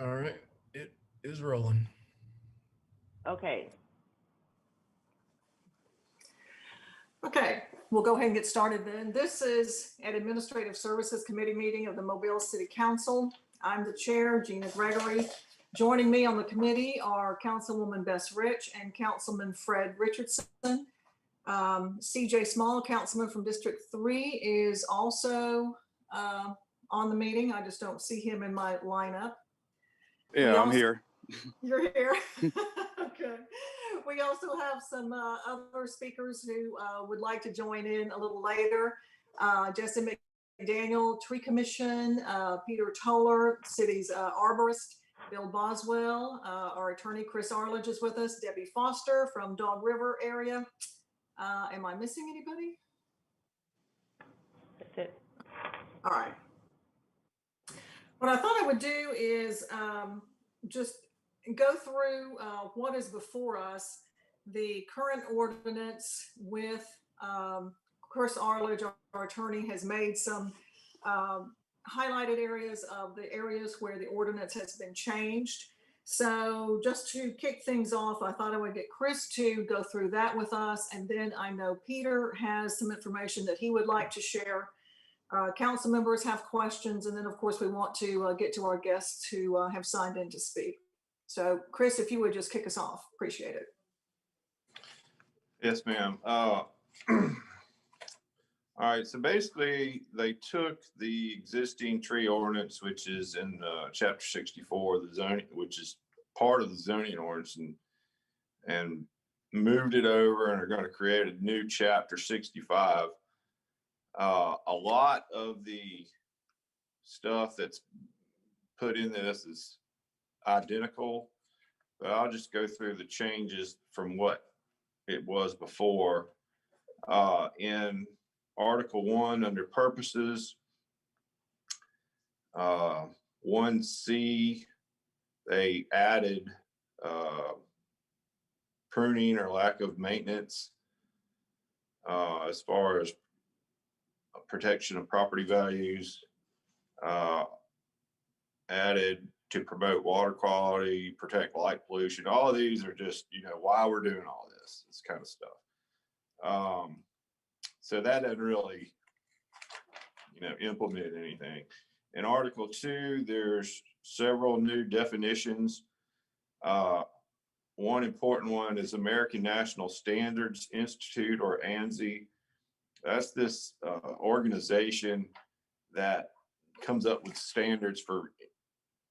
All right, it is rolling. Okay. Okay, we'll go ahead and get started then. This is an Administrative Services Committee meeting of the Mobile City Council. I'm the chair, Gina Gregory. Joining me on the committee are Councilwoman Bess Rich and Councilman Fred Richardson. CJ Small, Councilman from District 3, is also on the meeting. I just don't see him in my lineup. Yeah, I'm here. You're here. Okay. We also have some other speakers who would like to join in a little later. Jesse McDaniel, Tree Commission, Peter Toller, City's Arborist, Bill Boswell, our attorney Chris Arledge is with us, Debbie Foster from Dog River area. Am I missing anybody? That's it. All right. What I thought I would do is just go through what is before us, the current ordinance with Chris Arledge, our attorney, has made some highlighted areas of the areas where the ordinance has been changed. So just to kick things off, I thought I would get Chris to go through that with us. And then I know Peter has some information that he would like to share. Council members have questions. And then of course we want to get to our guests who have signed in to speak. So Chris, if you would just kick us off, appreciate it. Yes, ma'am. All right, so basically they took the existing tree ordinance, which is in chapter 64, the zoning, which is part of the zoning ordinance, and moved it over and are going to create a new chapter 65. A lot of the stuff that's put in this is identical, but I'll just go through the changes from what it was before. In Article 1 under purposes, 1C, they added pruning or lack of maintenance as far as protection of property values, added to promote water quality, protect light pollution. All of these are just, why we're doing all this kind of stuff. So that doesn't really, implement anything. In Article 2, there's several new definitions. One important one is American National Standards Institute, or ANSI. That's this organization that comes up with standards for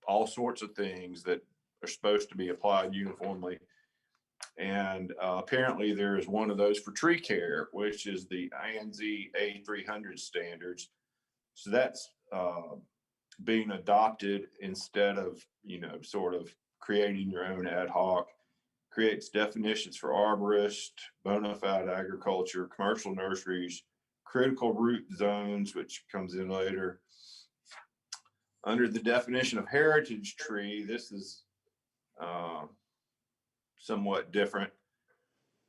all sorts of things that are supposed to be applied uniformly. And apparently there is one of those for tree care, which is the ANSI A300 standards. So that's being adopted instead of, sort of creating your own ad hoc. Creates definitions for arborists, bona fide agriculture, commercial nurseries, critical root zones, which comes in later. Under the definition of heritage tree, this is somewhat different.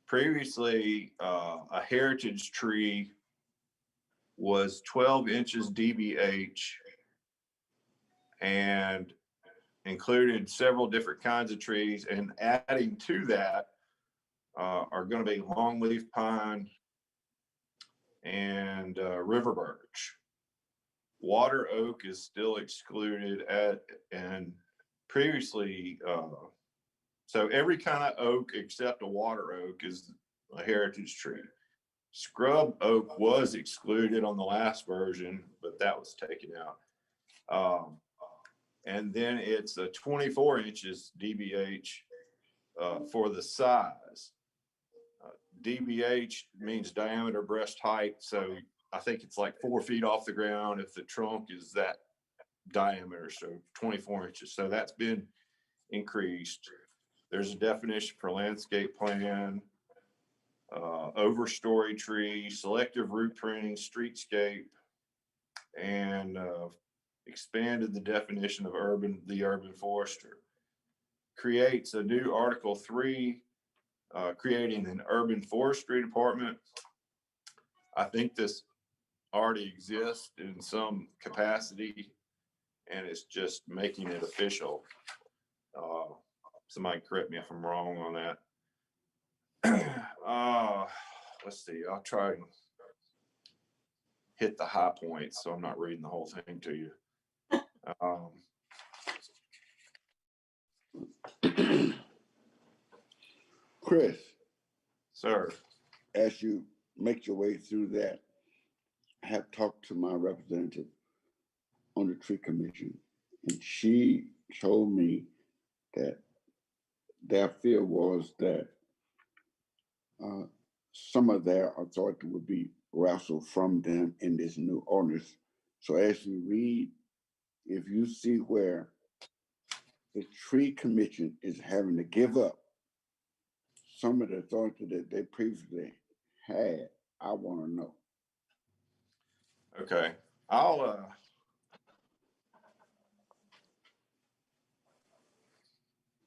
Previously, a heritage tree was 12 inches DBH and included several different kinds of trees, and adding to that are going to be longleaf pine and river birch. Water oak is still excluded and previously, so every kind of oak except a water oak is a heritage tree. Scrub oak was excluded on the last version, but that was taken out. And then it's a 24 inches DBH for the size. DBH means diameter breast height. So I think it's like 4 feet off the ground if the trunk is that diameter, so 24 inches. So that's been increased. There's a definition for landscape plan, overstory tree, selective root pruning, streetscape, and expanded the definition of the urban forester. Creates a new Article 3, creating an urban forestry department. I think this already exists in some capacity, and it's just making it official. somebody correct me if I'm wrong on that. Let's see, I'll try and hit the high points so I'm not reading the whole thing to you. Chris, Sir, as you make your way through that, I have talked to my representative on the tree commission, and she told me that their fear was that some of their authority would be wrestled from them in this new ordinance. So as you read, if you see where the tree commission is having to give up some of the authority that they previously had, I want to know. okay,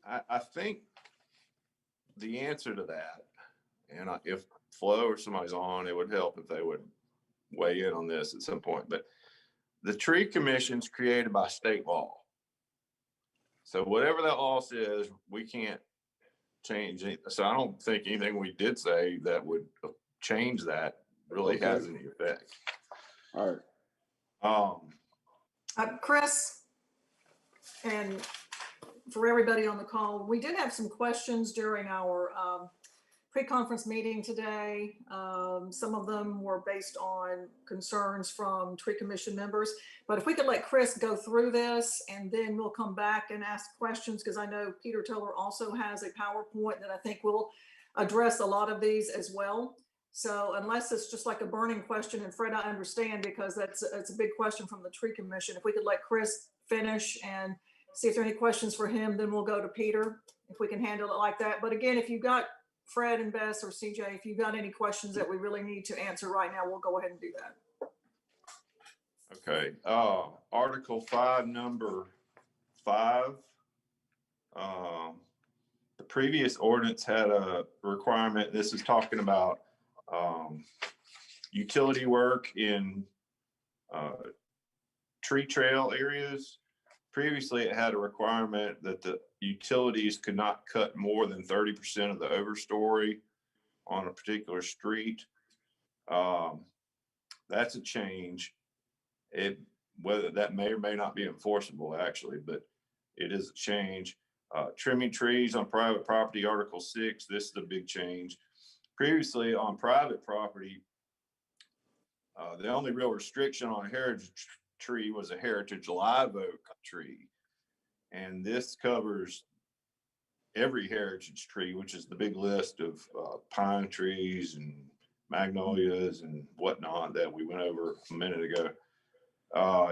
I think the answer to that, and if Flo or somebody's on, it would help if they would weigh in on this at some point, but the tree commission's created by state law. So whatever that law says, we can't change it. So I don't think anything we did say that would change that really Okay. has any effect. All right. Chris, and for everybody on the call, we did have some questions during our pre-conference meeting today. Some of them were based on concerns from tree commission members. But if we could let Chris go through this, and then we'll come back and ask questions, because I know Peter Toller also has a PowerPoint that I think will address a lot of these as well. So unless it's just like a burning question, and Fred, I understand, because it's a big question from the tree commission. If we could let Chris finish and see if there are any questions for him, then we'll go to Peter, if we can handle it like that. But again, if you've got Fred and Bess or CJ, if you've got any questions that we really need to answer right now, we'll go ahead and do that. Okay, Article 5, number 5. The previous ordinance had a requirement. This is talking about utility work in tree trail areas. Previously, it had a requirement that the utilities could not cut more than 30% of the overstory on a particular street. That's a change. Whether that may or may not be enforceable, actually, but it is a change. Trimming trees on private property, Article 6, this is a big change. Previously, on private property, the only real restriction on a heritage tree was a heritage live oak tree. And this covers every heritage tree, which is the big list of pine trees and magnolias and whatnot that we went over a minute ago.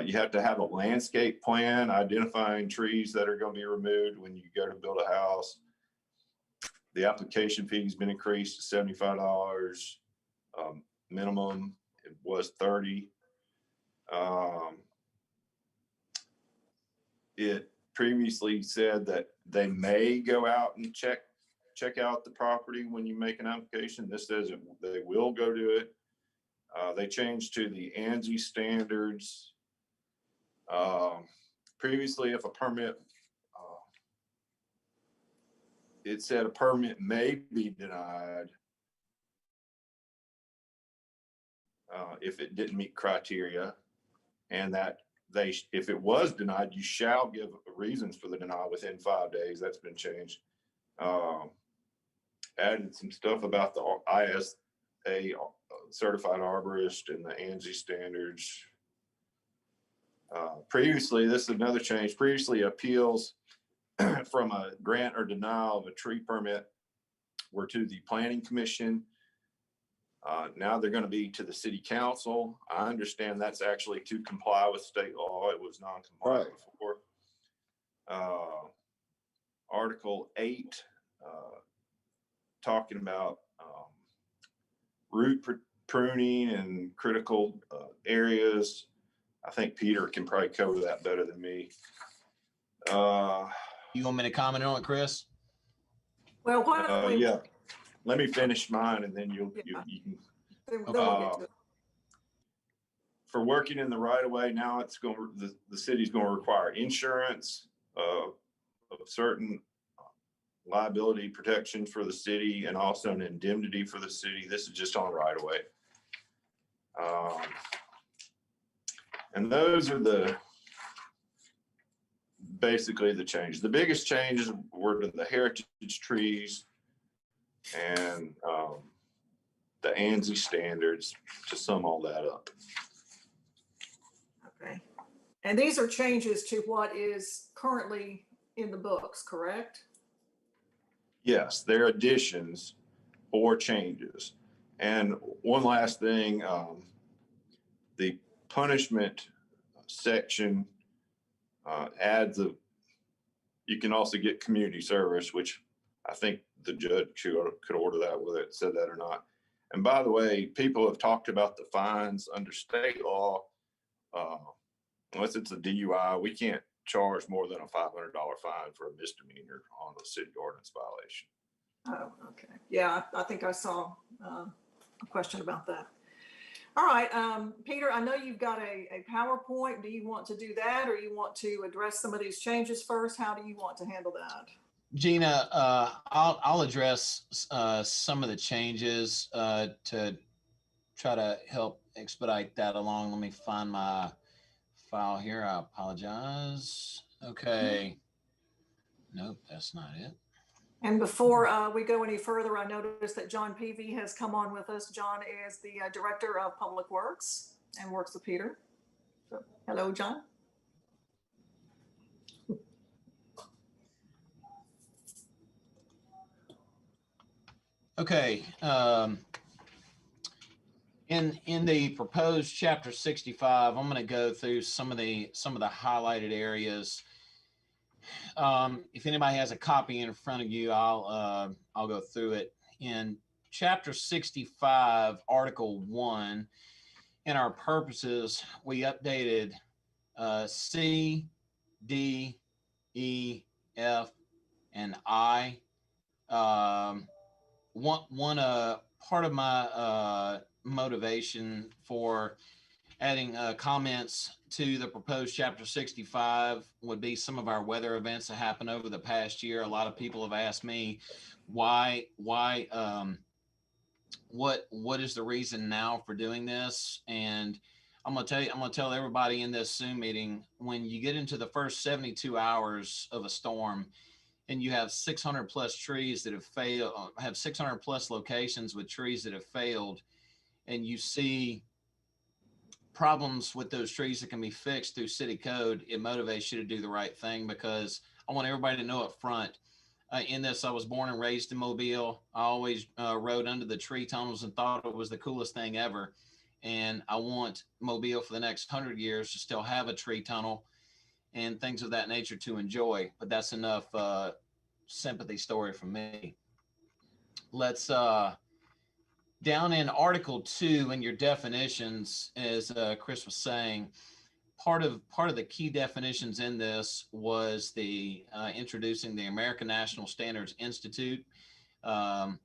You have to have a landscape plan identifying trees that are going to be removed when you go to build a house. The application fee has been increased to $75 minimum. It was $30. It previously said that they may go out and check out the property when you make an application. This says they will go do it. They changed to the ANSI standards. Previously, if a permit, it said a permit may be denied if it didn't meet criteria, and that if it was denied, you shall give reasons for the denial within 5 days. That's been changed. Added some stuff about the ISA certified arborist and the ANSI standards. Previously, this is another change. Previously, appeals from a grant or denial of a tree permit were to the Planning Commission. Now they're going to be to the City Council. I understand that's actually to comply with state law. It was non-compliant before. Article 8, talking about root pruning and critical areas. I think Peter can probably cover that better than me. You want me to comment on it, Chris? Well, why don't we? Yeah, let me finish mine and then you can. Then we'll get to it. For working in the right of way, now it's going the city's going to require insurance of certain liability protection for the city and also an indemnity for the city. This is just on right away. And those are basically the changes. The biggest changes were to the heritage trees and the ANSI standards, to sum all that up. Okay. And these are changes to what is currently in the books, correct? Yes, they're additions or changes. And one last thing, the punishment section adds you can also get community service, which I think the judge could order that, whether it said that or not. And by the way, people have talked about the fines under state law. Unless it's a DUI, we can't charge more than a $500 fine for a misdemeanor on a city ordinance violation. Oh, okay. Yeah, I think I saw a question about that. All right, Peter, I know you've got a PowerPoint. Do you want to do that, or you want to address some of these changes first? How do you want to handle that? Gina, I'll address some of the changes to try to help expedite that along. Let me find my file here. I apologize. Okay. Nope, that's not it. And before we go any further, I noticed that John Peavy has come on with us. John is the Director of Public Works and works with Peter. So, hello, John. Okay. In the proposed chapter 65, I'm going to go through some of the highlighted areas. If anybody has a copy in front of you, I'll go through it. In chapter 65, article 1, in our purposes, we updated C, D, E, F, and I. One part of my motivation for adding comments to the proposed chapter 65 would be some of our weather events that happened over the past year. A lot of people have asked me what is the reason now for doing this? And I'm going to tell everybody in this Zoom meeting, when you get into the first 72 hours of a storm and you have 600 plus trees that have failed, have 600 plus locations with trees that have failed, and you see problems with those trees that can be fixed through city code, it motivates you to do the right thing, because I want everybody to know up front, in this, I was born and raised in Mobile. I always rode under the tree tunnels and thought it was the coolest thing ever. And I want Mobile for the next 100 years to still have a tree tunnel and things of that nature to enjoy. But that's enough sympathy story from me. Let's down in Article 2 in your definitions, as Chris was saying, part of the key definitions in this was the introducing the American National Standards Institute, the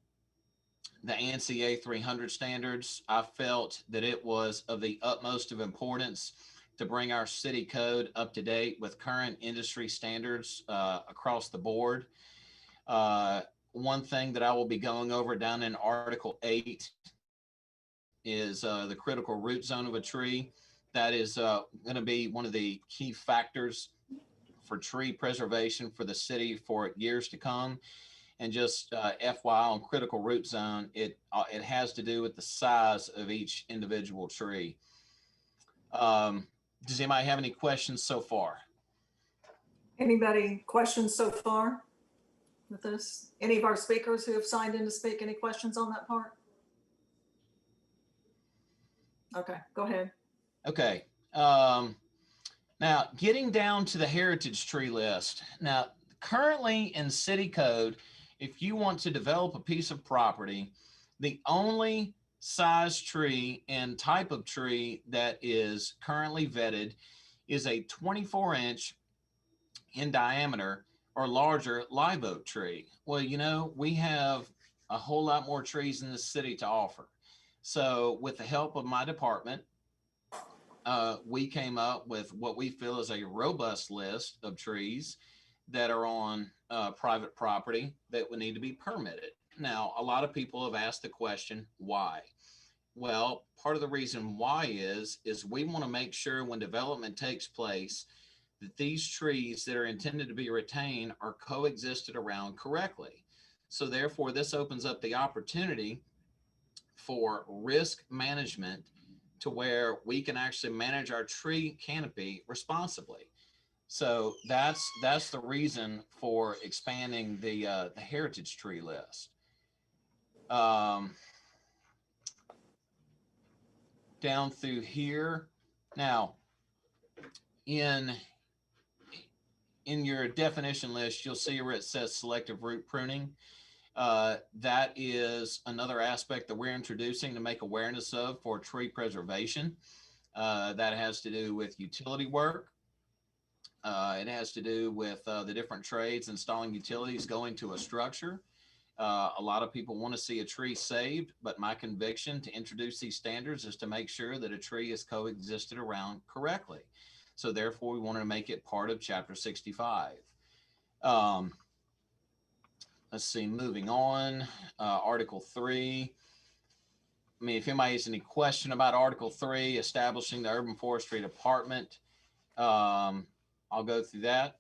ANSI A300 standards. I felt that it was of the utmost of importance to bring our city code up to date with current industry standards across the board. One thing that I will be going over down in Article 8 is the critical root zone of a tree. That is going to be one of the key factors for tree preservation for the city for years to come. And just FYI on critical root zone, it has to do with the size of each individual tree. Does anybody have any questions so far? Anybody questions so far with this? Any of our speakers who have signed in to speak, any questions on that part? Okay, go ahead. Okay. Now, getting down to the heritage tree list. Now, currently in city code, if you want to develop a piece of property, the only size tree and type of tree that is currently vetted is a 24-inch in diameter or larger live oak tree. Well, you know, we have a whole lot more trees in the city to offer. So with the help of my department, we came up with what we feel is a robust list of trees that are on private property that would need to be permitted. Now, a lot of people have asked the question, why? Well, part of the reason why is we want to make sure when development takes place that these trees that are intended to be retained are coexisted around correctly. So therefore, this opens up the opportunity for risk management to where we can actually manage our tree canopy responsibly. So that's the reason for expanding the heritage tree list. Down through here. Now, in your definition list, you'll see where it says selective root pruning. That is another aspect that we're introducing to make awareness of for tree preservation. That has to do with utility work. It has to do with the different trades installing utilities going to a structure. A lot of people want to see a tree saved, but my conviction to introduce these standards is to make sure that a tree is coexisted around correctly. So therefore, we want to make it part of Chapter 65. Let's see, moving on, Article 3. I mean, if anybody has any question about Article 3, establishing the Urban Forestry Department, I'll go through that.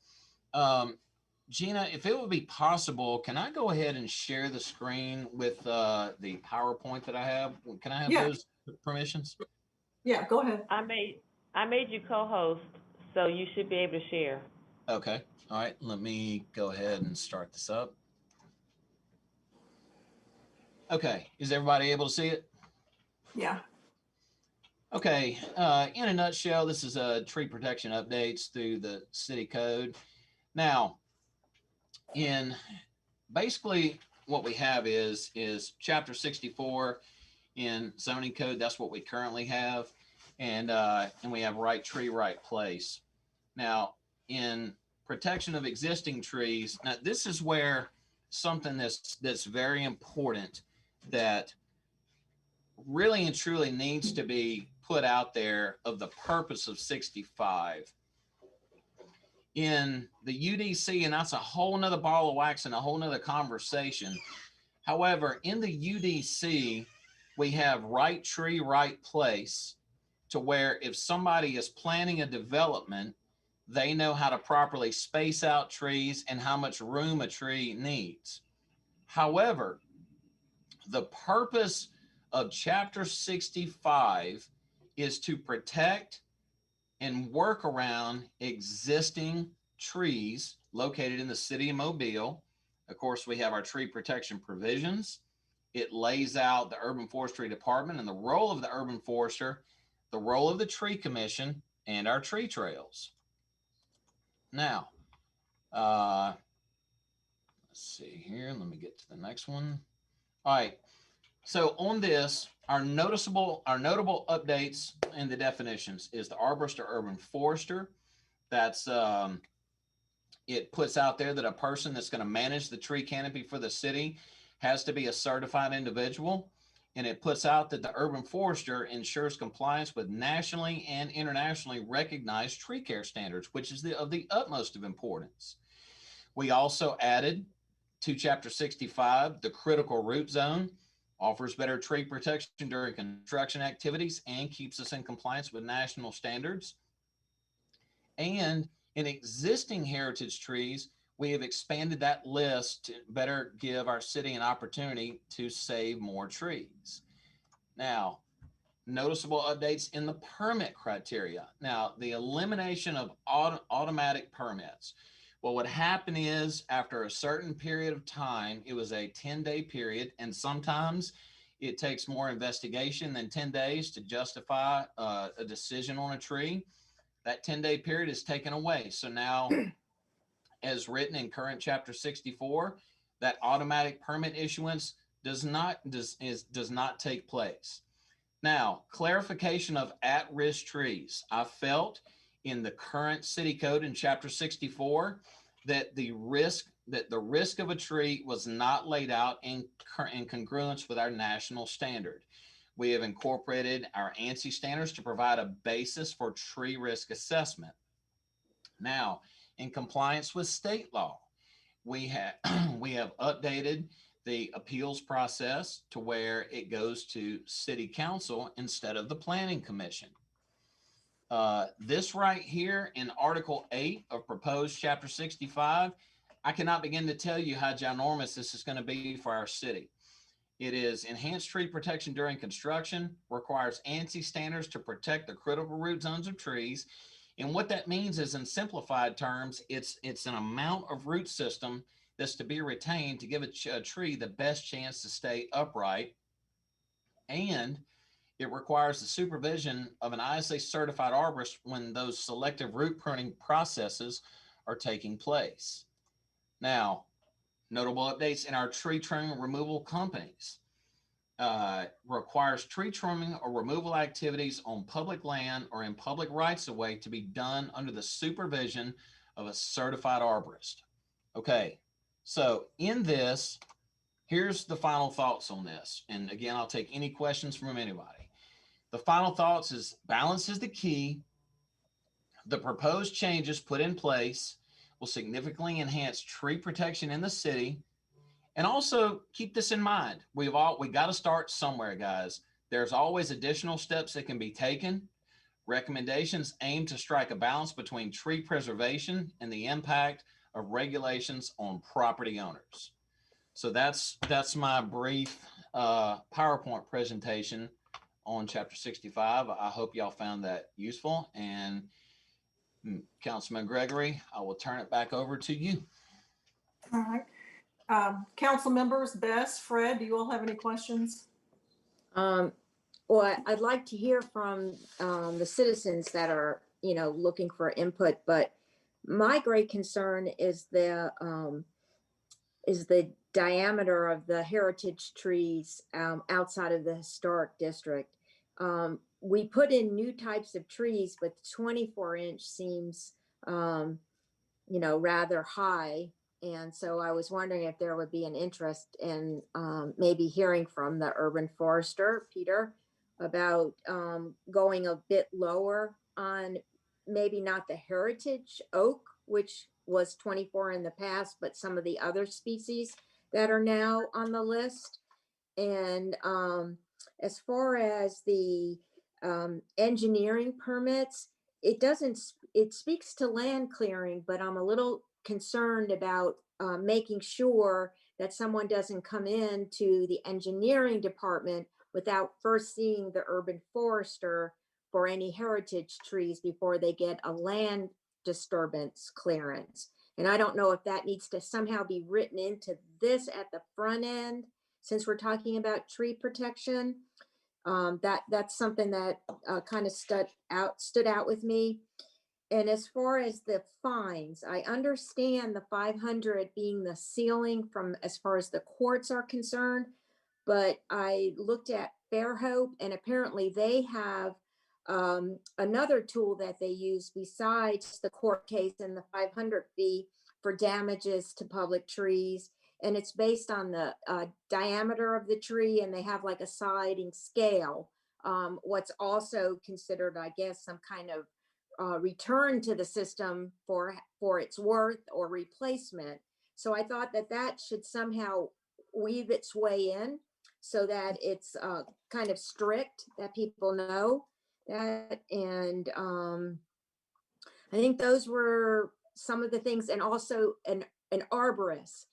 Gina, if it would be possible, can I go ahead and share the screen with the PowerPoint that I have? Can I have those permissions? Yeah, go ahead. I made you co-host, so you should be able to share. Okay. All right. Let me go ahead and start this up. Okay. Is everybody able to see it? Yeah. Okay. In a nutshell, this is a tree protection updates through the city code. Now, in basically what we have is Chapter 64 in zoning code. That's what we currently have. And we have right tree, right place. Now, in protection of existing trees, now this is where something that's very important that really and truly needs to be put out there of the purpose of 65. In the UDC, and that's a whole nother ball of wax and a whole nother conversation. However, in the UDC, we have right tree, right place, to where if somebody is planning a development, they know how to properly space out trees and how much room a tree needs. However, the purpose of Chapter 65 is to protect and work around existing trees located in the city of Mobile. Of course, we have our tree protection provisions. It lays out the Urban Forestry Department and the role of the urban forester, the role of the tree commission, and our tree trails. Now, let's see here. Let me get to the next one. All right. So on this, our notable updates in the definitions is the arborist or urban forester. That's it puts out there that a person that's going to manage the tree canopy for the city has to be a certified individual. And it puts out that the urban forester ensures compliance with nationally and internationally recognized tree care standards, which is of the utmost of importance. We also added to Chapter 65, the critical root zone offers better tree protection during construction activities and keeps us in compliance with national standards. And in existing heritage trees, we have expanded that list to better give our city an opportunity to save more trees. Now, noticeable updates in the permit criteria. Now, the elimination of automatic permits. Well, what happened is after a certain period of time, it was a 10-day period, and sometimes it takes more investigation than 10 days to justify a decision on a tree. That 10-day period is taken away. So now, as written in current Chapter 64, that automatic permit issuance does not take place. Now, clarification of at-risk trees. I felt in the current city code in Chapter 64 that the risk of a tree was not laid out in congruence with our national standard. We have incorporated our ANSI standards to provide a basis for tree risk assessment. Now, in compliance with state law. We have we have updated the appeals process to where it goes to city council instead of the planning commission. This right here in Article 8 of proposed Chapter 65, I cannot begin to tell you how ginormous this is going to be for our city. It is enhanced tree protection during construction, requires ANSI standards to protect the critical root zones of trees. And what that means is, in simplified terms, it's an amount of root system that's to be retained to give a tree the best chance to stay upright. And it requires the supervision of an ISA certified arborist when those selective root pruning processes are taking place. Now, notable updates in our tree trimming removal companies. Requires tree trimming or removal activities on public land or in public rights of way to be done under the supervision of a certified arborist. Okay, so in this, here's the final thoughts on this. And again, I'll take any questions from anybody. The final thoughts is balance is the key. The proposed changes put in place will significantly enhance tree protection in the city. And also keep this in mind. We got to start somewhere, guys. There's always additional steps that can be taken. Recommendations aim to strike a balance between tree preservation and the impact of regulations on property owners. So that's my brief PowerPoint presentation on Chapter 65. I hope y'all found that useful. And Councilman Gregory, I will turn it back over to you. All right. Council members, Bess, Fred, do you all have any questions? Well, I'd like to hear from the citizens that are, looking for input, but my great concern is the diameter of the heritage trees outside of the historic district. We put in new types of trees, but 24-inch seems, rather high. And so I was wondering if there would be an interest in maybe hearing from the urban forester, Peter, about going a bit lower on maybe not the heritage oak, which was 24 in the past, but some of the other species that are now on the list. And as far as the engineering permits, it speaks to land clearing, but I'm a little concerned about making sure that someone doesn't come in to the engineering department without first seeing the urban forester for any heritage trees before they get a land disturbance clearance. And I don't know if that needs to somehow be written into this at the front end, since we're talking about tree protection. That's something that kind of stood out with me. And as far as the fines, I understand the 500 being the ceiling from as far as the courts are concerned, but I looked at Fairhope and apparently they have another tool that they use besides the court case and the 500 fee for damages to public trees. And it's based on the diameter of the tree, and they have like a sliding scale. What's also considered, I guess, some kind of return to the system for its worth or replacement. So I thought that should somehow weave its way in so that it's kind of strict, that people know that. And I think those were some of the things. And also an arborist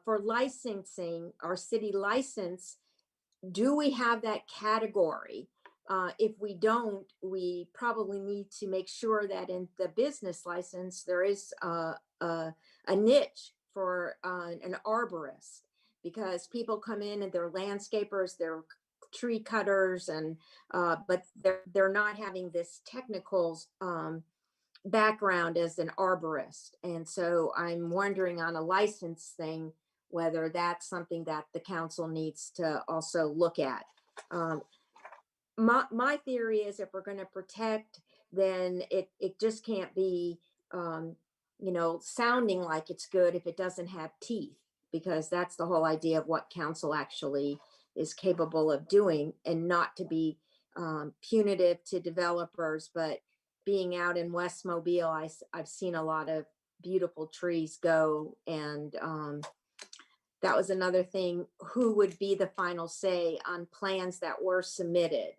for licensing, our city license. Do we have that category? If we don't, we probably need to make sure that in the business license, there is a niche for an arborist, because people come in and they're landscapers, they're tree cutters, and but they're not having this technical background as an arborist. And so I'm wondering on a license thing, whether that's something that the council needs to also look at. My theory is if we're going to protect, then it just can't be, sounding like it's good if it doesn't have teeth, because that's the whole idea of what council actually is capable of doing, and not to be punitive to developers. But being out in West Mobile, I've seen a lot of beautiful trees go. And that was another thing, who would be the final say on plans that were submitted?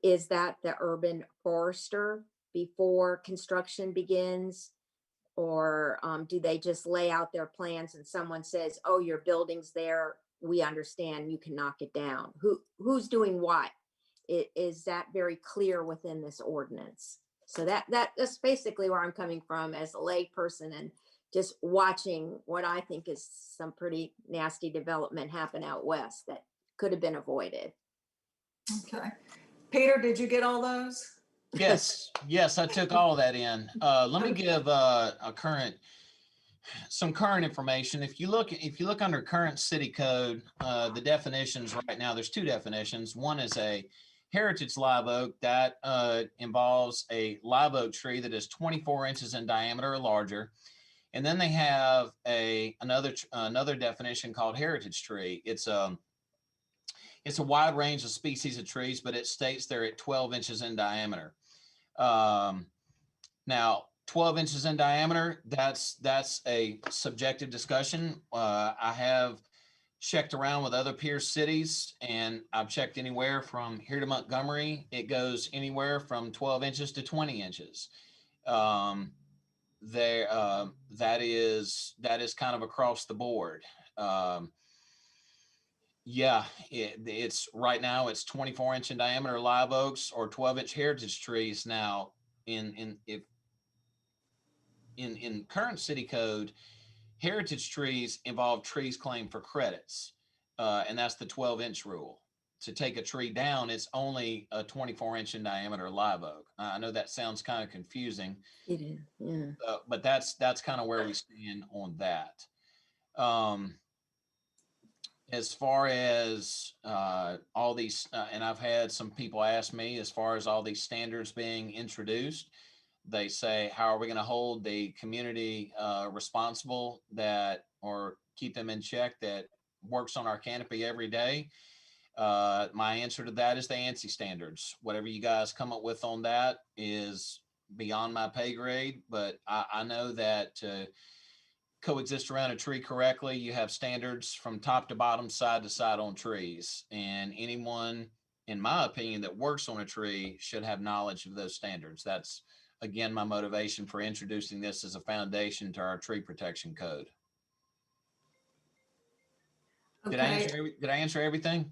Is that the urban forester before construction begins? Or do they just lay out their plans and someone says, oh, your building's there, we understand, you can knock it down? Who's doing what? Is that very clear within this ordinance? So that's basically where I'm coming from as a lay person, and just watching what I think is some pretty nasty development happen out west that could have been avoided. Okay. Peter, did you get all those? Yes, yes, I took all of that in. Let me give some current information. If you look under current city code, the definitions right now, there's two definitions. One is a heritage live oak that involves a live oak tree that is 24 inches in diameter or larger. And then they have another definition called heritage tree. It's a wide range of species of trees, but it states they're at 12 inches in diameter. Now, 12 inches in diameter, that's a subjective discussion. I have checked around with other peer cities, and I've checked anywhere from here to Montgomery. It goes anywhere from 12 inches to 20 inches. That is kind of across the board. Yeah, it's right now it's 24-inch in diameter live oaks or 12-inch heritage trees. Now, in current city code, heritage trees involve trees claimed for credits, and that's the 12-inch rule. To take a tree down, it's only a 24-inch in diameter live oak. I know that sounds kind of confusing. It is, yeah. But that's kind of where we stand on that. As far as all these, and I've had some people ask me, as far as all these standards being introduced, they say, how are we going to hold the community responsible or keep them in check that works on our canopy every day? My answer to that is the ANSI standards. Whatever you guys come up with on that is beyond my pay grade, but I know that to coexist around a tree correctly, you have standards from top to bottom, side to side on trees. And anyone, in my opinion, that works on a tree should have knowledge of those standards. That's, again, my motivation for introducing this as a foundation to our tree protection code. Did I answer everything?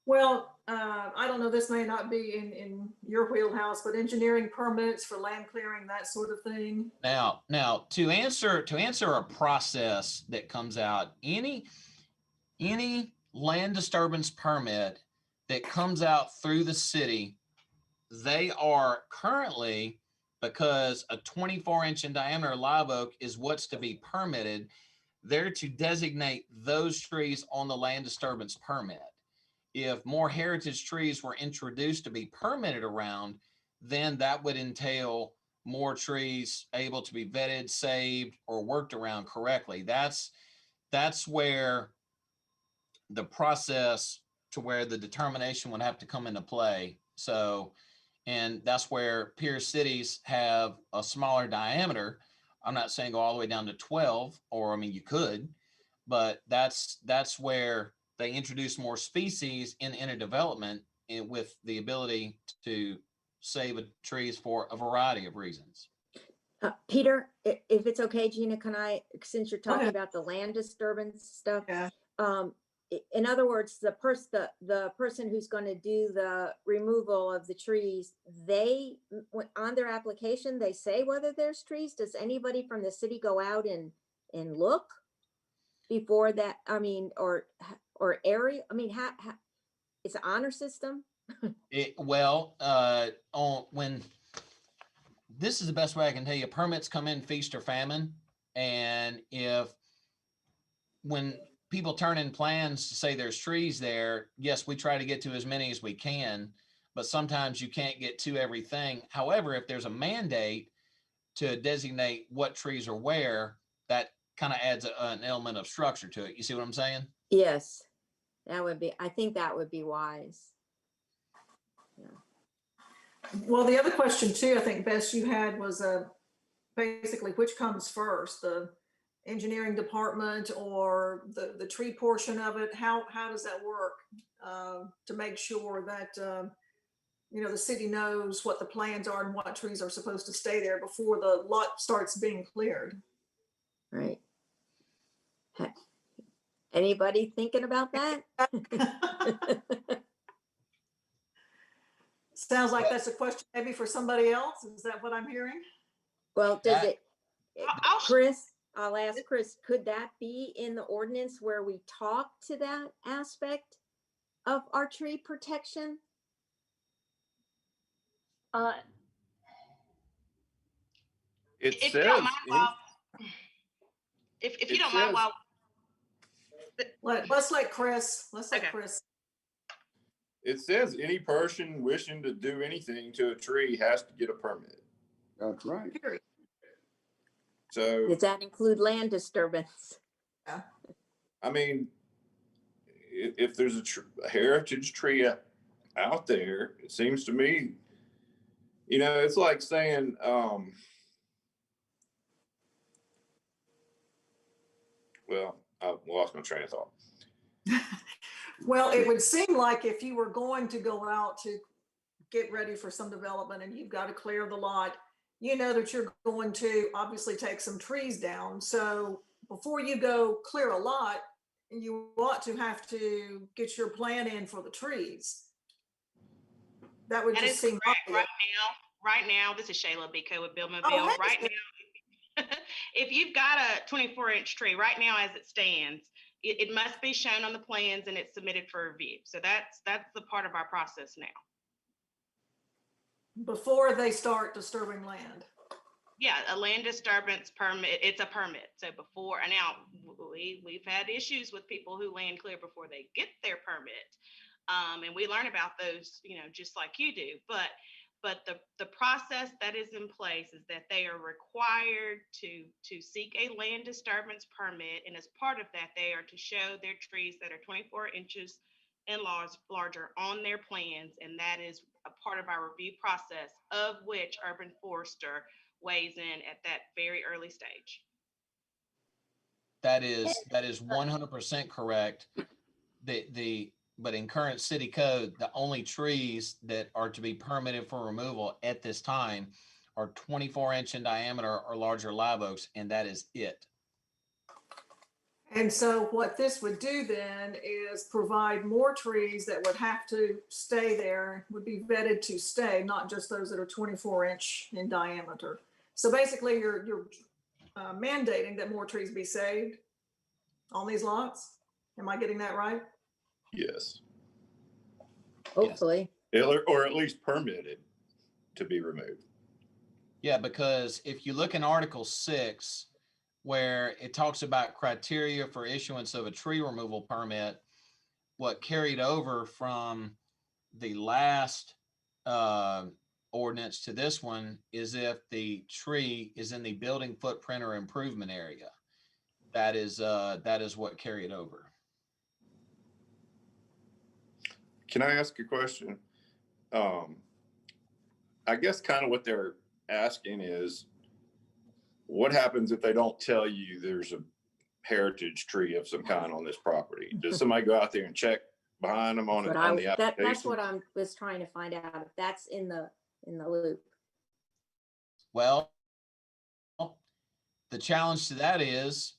Well, I don't know, this may not be in your wheelhouse, but engineering permits for land clearing, that sort of thing. Now to answer a process that comes out, any land disturbance permit that comes out through the city, they are currently, because a 24-inch in diameter live oak is what's to be permitted, they're to designate those trees on the land disturbance permit. If more heritage trees were introduced to be permitted around, then that would entail more trees able to be vetted, saved, or worked around correctly. That's where the process to where the determination would have to come into play. So, and that's where peer cities have a smaller diameter. I'm not saying go all the way down to 12, or I mean, you could, but that's where they introduce more species in a development with the ability to save trees for a variety of reasons. Peter, if it's okay, Gina, can I, since you're talking Okay. about the land disturbance stuff, Yeah. In other words, the person who's going to do the removal of the trees, they, on their application, they say whether there's trees. Does anybody from the city go out and look before that? I mean, or area? I mean, how it's an honor system? When this is the best way I can tell you, permits come in feast or famine. And when people turn in plans to say there's trees there, yes, we try to get to as many as we can, but sometimes you can't get to everything. However, if there's a mandate to designate what trees are where, that kind of adds an element of structure to it. You see what I'm saying? Yes, I think that would be wise. Well, the other question too, I think, Bess, you had was basically which comes first, the engineering department or the tree portion of it? How does that work to make sure that, the city knows what the plans are and what trees are supposed to stay there before the lot starts being cleared? Right. Anybody thinking about that? Sounds like that's a question maybe for somebody else. Is that what I'm hearing? Well, does That- it, I'll- Chris, I'll ask Chris, could that be in the ordinance where we talk to that aspect of our tree protection? It If you says, don't mind, while, if you it don't mind, says- while, Let's let Chris, Okay. it says any person wishing to do anything to a tree has to get a permit. That's right. period. So, Does that include land disturbance? I mean, if there's a heritage tree out there, it seems to me, it's like saying, well, I lost my train of thought. Well, it would seem like if you were going to go out to get ready for some development and you've got to clear the lot, you know that you're going to obviously take some trees down. So before you go clear a lot, you ought to have to get your plan in for the trees. That would that just is seem correct. obvious. Right now, this is Shayla Biko with Bill Oh, Mobile. hey, Right now, if you've got a 24-inch tree, right now as it stands, it must be shown on the plans and it's submitted for review. So that's the part of our process now. Before they start disturbing land. Yeah, a land disturbance permit, it's a permit. So before, and now we've had issues with people who land clear before they get their permit. And we learn about those, just like you do. But the process that is in place is that they are required to seek a land disturbance permit. And as part of that, they are to show their trees that are 24 inches and larger on their plans. And that is a part of our review process, of which Urban Forester weighs in at that very early stage. That is 100% correct. But in current city code, the only trees that are to be permitted for removal at this time are 24-inch in diameter or larger live oaks, and that is it. And so what this would do then is provide more trees that would have to stay there, would be vetted to stay, not just those that are 24-inch in diameter. So basically you're mandating that more trees be saved on these lots. Am I getting that right? Yes. Hopefully. Or at least permitted to be removed. Yeah, because if you look in Article 6, where it talks about criteria for issuance of a tree removal permit, what carried over from the last ordinance to this one is if the tree is in the building footprint or improvement area. That is what carried over. Can I ask a question? I guess kind of what they're asking is, what happens if they don't tell you there's a heritage tree of some kind on this property? Does somebody go out there and check behind them on But the application? that's what I was trying to find out, if that's in the loop. Well, the challenge to that is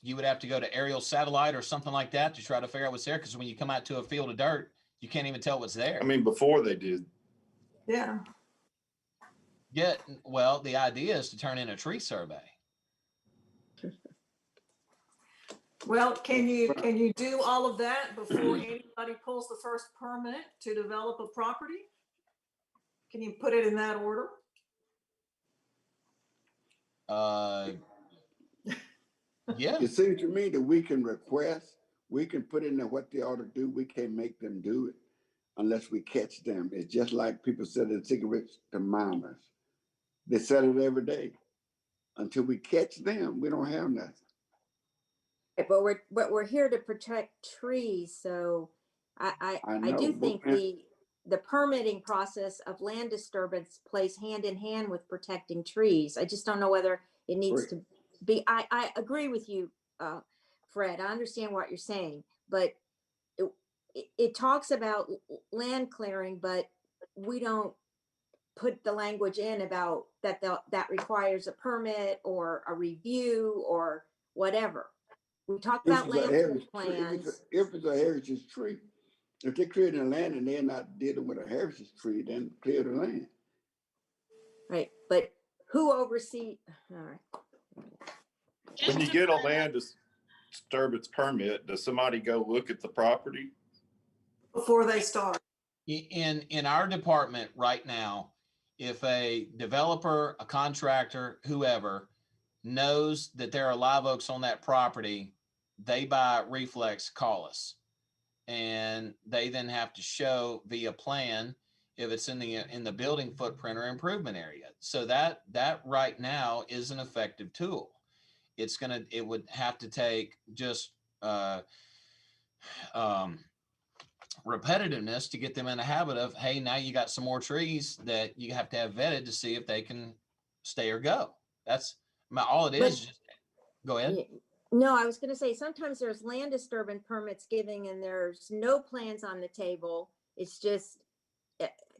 you would have to go to aerial satellite or something like that to try to figure out what's there. Because when you come out to a field of dirt, you can't even tell what's there. I mean, before they did. Yeah. Yeah, well, the idea is to turn in a tree survey. Well, can you do all of that before anybody pulls the first permit to develop a property? Can you put it in that order? Yeah, It seems to me that we can request, we can put in there what they ought to do. We can't make them do it unless we catch them. It's just like people selling cigarettes to minors. They sell it every day. Until we catch them, we don't have nothing. But we're here to protect trees, so I I know, do but think man- the permitting process of land disturbance plays hand in hand with protecting trees. I just don't know whether it needs Right. to be, I agree with you, Fred. I understand what you're saying, but it talks about land clearing, but we don't put the language in about that requires a permit or a review or whatever. We talk If about it's a land heritage tree, plans. if it's a heritage tree, if they're clearing the land and they're not dealing with a heritage tree, then clear the land. Right, but who oversee, all right. When you get a land disturbance permit, does somebody go look at the property? Before they start. In our department right now, if a developer, a contractor, whoever knows that there are live oaks on that property, they by reflex call us. And they then have to show via plan if it's in the building footprint or improvement area. So that right now is an effective tool. It would have to take just repetitiveness to get them in the habit of, hey, now you got some more trees that you have to have vetted to see if they can stay or go. That's all it is. Just, go ahead. No, I was going to say, sometimes there's land disturbance permits giving and there's no plans on the table. It's just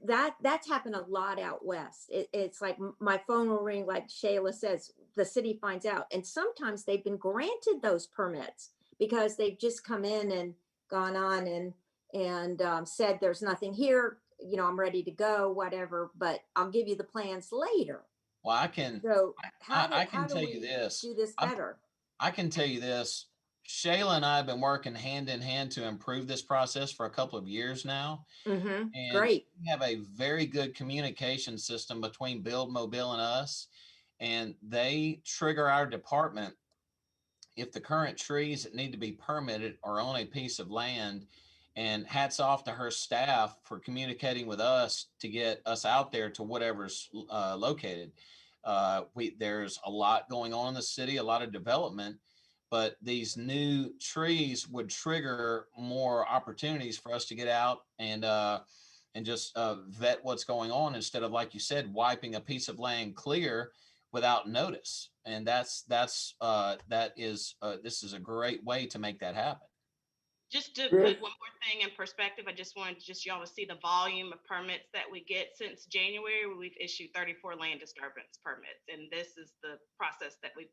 that's happened a lot out west. It's like my phone will ring, like Shayla says, the city finds out. And sometimes they've been granted those permits because they've just come in and gone on and said, there's nothing here, I'm ready to go, whatever, but I'll give you the plans later. Well, I can tell you this. Do this better? I can tell you this. Shayla and I have been working hand in hand to improve this process for a couple of years now. Mm-hmm. And Great. we have a very good communication system between Build Mobile and us, and they trigger our department if the current trees that need to be permitted are on a piece of land. And hats off to her staff for communicating with us to get us out there to whatever's located. There's a lot going on in the city, a lot of development, but these new trees would trigger more opportunities for us to get out and just vet what's going on instead of, like you said, wiping a piece of land clear without notice. And this is a great way to make that happen. Just to put one more thing in perspective, I just wanted y'all to see the volume of permits that we get since January. We've issued 34 land disturbance permits, and this is the process that we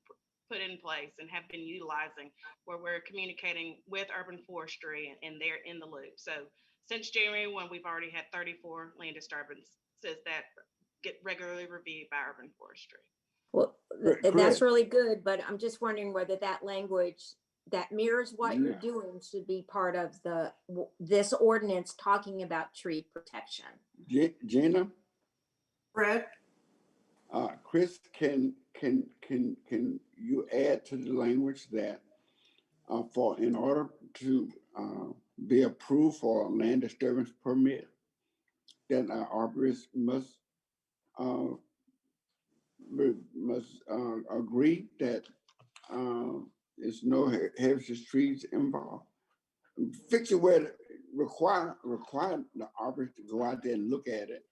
put in place and have been utilizing, where we're communicating with urban forestry and they're in the loop. So since January 1, we've already had 34 land disturbances that get regularly reviewed by urban forestry. Well, that's really good, but I'm just wondering whether that language that mirrors what you're doing should be part of this ordinance talking about tree protection. Gina? Fred? Chris, can you add to the language that in order to be approved for a land disturbance permit, that an arborist must agree that there's no heritage trees involved? Fix it where it require the arborist to go out there and look at it.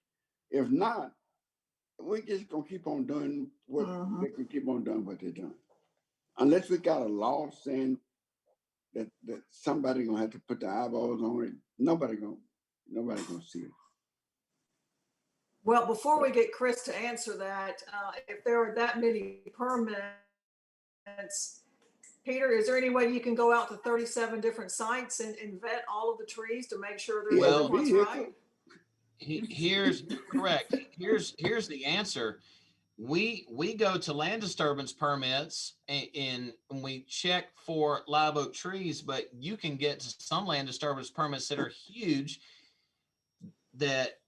If not, we're just gonna keep on doing what they can keep on doing what they're doing. Unless we got a law saying that somebody gonna have to put the eyeballs on it, nobody gonna see it. Well, before we get Chris to answer that, if there are that many permits, Peter, is there any way you can go out to 37 different sites and vet all of the trees to make sure they're doing what's right? Here's correct. Here's the answer. We go to land disturbance permits and we check for live oak trees, but you can get to some land disturbance permits that are huge that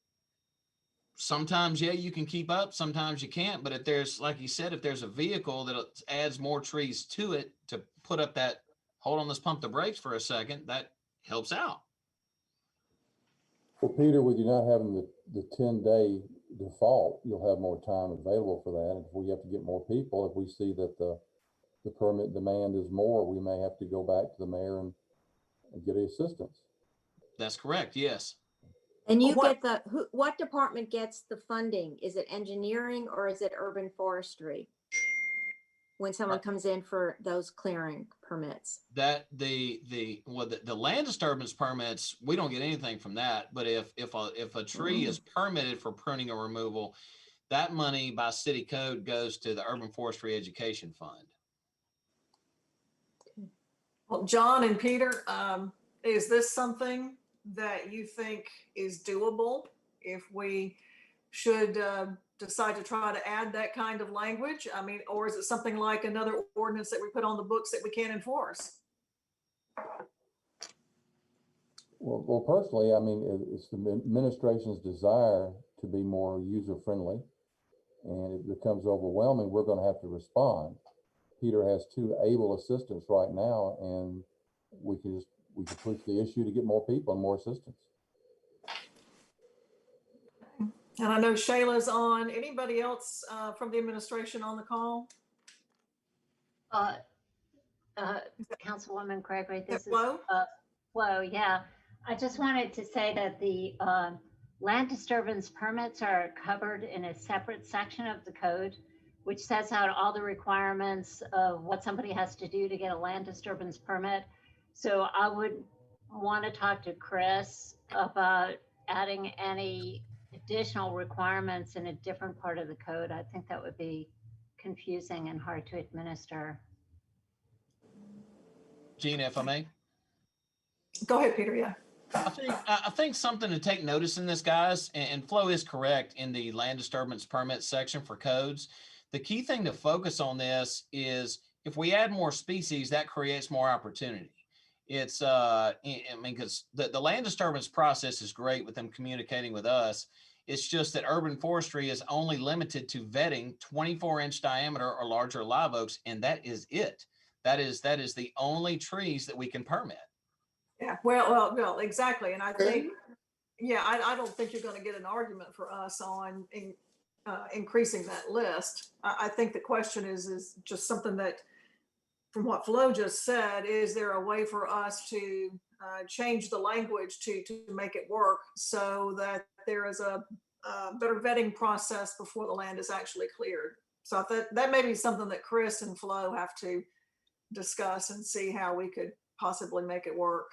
sometimes, you can keep up, sometimes you can't. But if there's, like you said, if there's a vehicle that adds more trees to it to put up that, hold on, let's pump the brakes for a second, that helps out. Well, Peter, with you not having the 10-day default, you'll have more time available for that. And if we have to get more people, if we see that the permit demand is more, we may have to go back to the mayor and get assistance. That's correct. Yes. And you What- get what department gets the funding? Is it engineering or is it urban forestry? When someone comes in for those clearing permits? That the land disturbance permits, we don't get anything from that. But if a tree is permitted for pruning or removal, that money by city code goes to the Urban Forestry Education Fund. Well, John and Peter, is this something that you think is doable if we should decide to try to add that kind of language? I mean, or is it something like another ordinance that we put on the books that we can't enforce? Well, personally, I mean, it's the administration's desire to be more user-friendly. And it becomes overwhelming, we're gonna have to respond. Peter has 2 able assistants right now, and we can push the issue to get more people and more assistants. And I know Shayla's on. Anybody else from the administration on the call? Councilwoman Gregory, this is Flo? Flo. Yeah, I just wanted to say that the land disturbance permits are covered in a separate section of the code, which sets out all the requirements of what somebody has to do to get a land disturbance permit. So I would want to talk to Chris about adding any additional requirements in a different part of the code. I think that would be confusing and hard to administer. Gina, if I may. Go ahead, Peter, yeah. I think something to take notice in this, guys, and Flo is correct in the land disturbance permit section for codes. The key thing to focus on this is if we add more species, that creates more opportunity. It's, I mean, because the land disturbance process is great with them communicating with us. It's just that urban forestry is only limited to vetting 24-inch diameter or larger live oaks, and that is it. That is the only trees that we can permit. Yeah, well, exactly. And I think, yeah, I don't think you're going to get an argument for us on increasing that list. I think the question is just something that, from what Flo just said, is there a way for us to change the language to make it work so that there is a better vetting process before the land is actually cleared? So that may be something that Chris and Flo have to discuss and see how we could possibly make it work.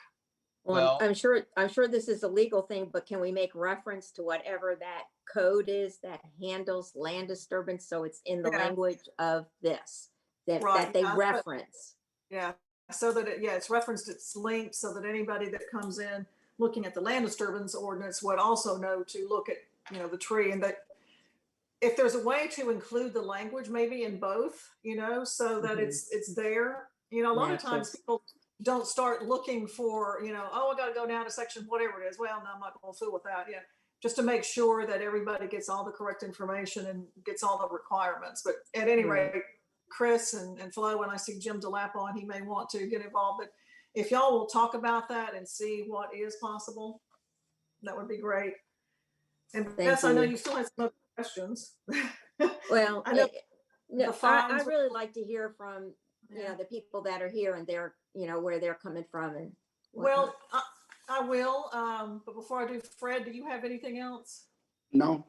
Well, I'm sure this is a legal thing, but can we make reference to whatever that code is that handles land disturbance? So it's in the language of this, that they reference. Yeah, so that it's referenced, it's linked so that anybody that comes in looking at the land disturbance ordinance would also know to look at, the tree, and that if there's a way to include the language maybe in both, so that it's there. A lot of times people don't start looking for, oh, I got to go down to section whatever it is. Well, no, I'm not going to fool with that. Yeah, just to make sure that everybody gets all the correct information and gets all the requirements. But at any rate, Chris and Flo, when I see Jim DeLapp on, he may want to get involved. But if y'all will talk about that and see what is possible, that would be great. And Bess, I know you still have some other questions. Well, I I really like to hear from the people that are here and they're where they're coming from and well, I will. But before I do, Fred, do you have anything else? No.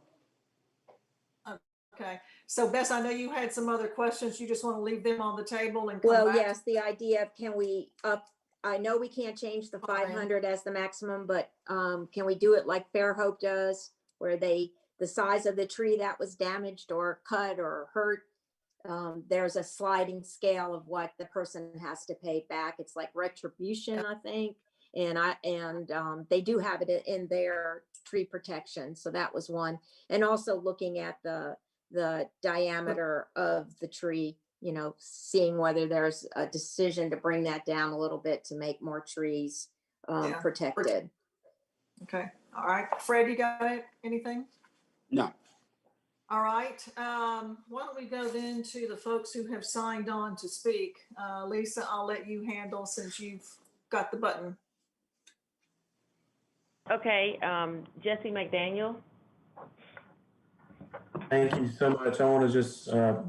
Okay. So Bess, I know you had some other questions. You just want to leave them on the table and come back. Yes, the idea of can we up, I know we can't change the 500 as the maximum, but can we do it like Fairhope does, where the size of the tree that was damaged or cut or hurt, there's a sliding scale of what the person has to pay back. It's like retribution, I think. And they do have it in their tree protection. So that was one. And also looking at the diameter of the tree, seeing whether there's a decision to bring that down a little bit to make more trees protected. Okay. All right. Fred, you got anything? No. All right. Why don't we go then to the folks who have signed on to speak? Lisa, I'll let you handle since you've got the button. Okay, Jesse McDaniel. Thank you so much. I want to just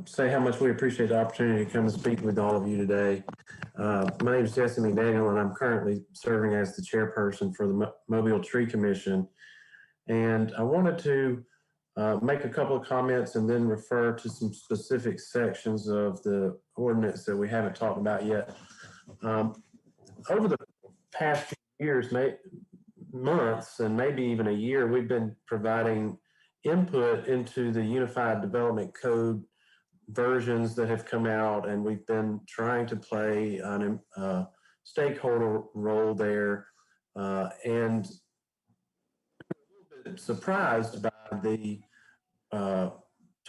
say how much we appreciate the opportunity to come and speak with all of you today. My name is Jesse McDaniel, and I'm currently serving as the chairperson for the Mobile Tree Commission. And I wanted to make a couple of comments and then refer to some specific sections of the ordinance that we haven't talked about yet. Over the past few years, months, and maybe even a year, we've been providing input into the Unified Development Code versions that have come out, and we've been trying to play a stakeholder role there, and surprised by the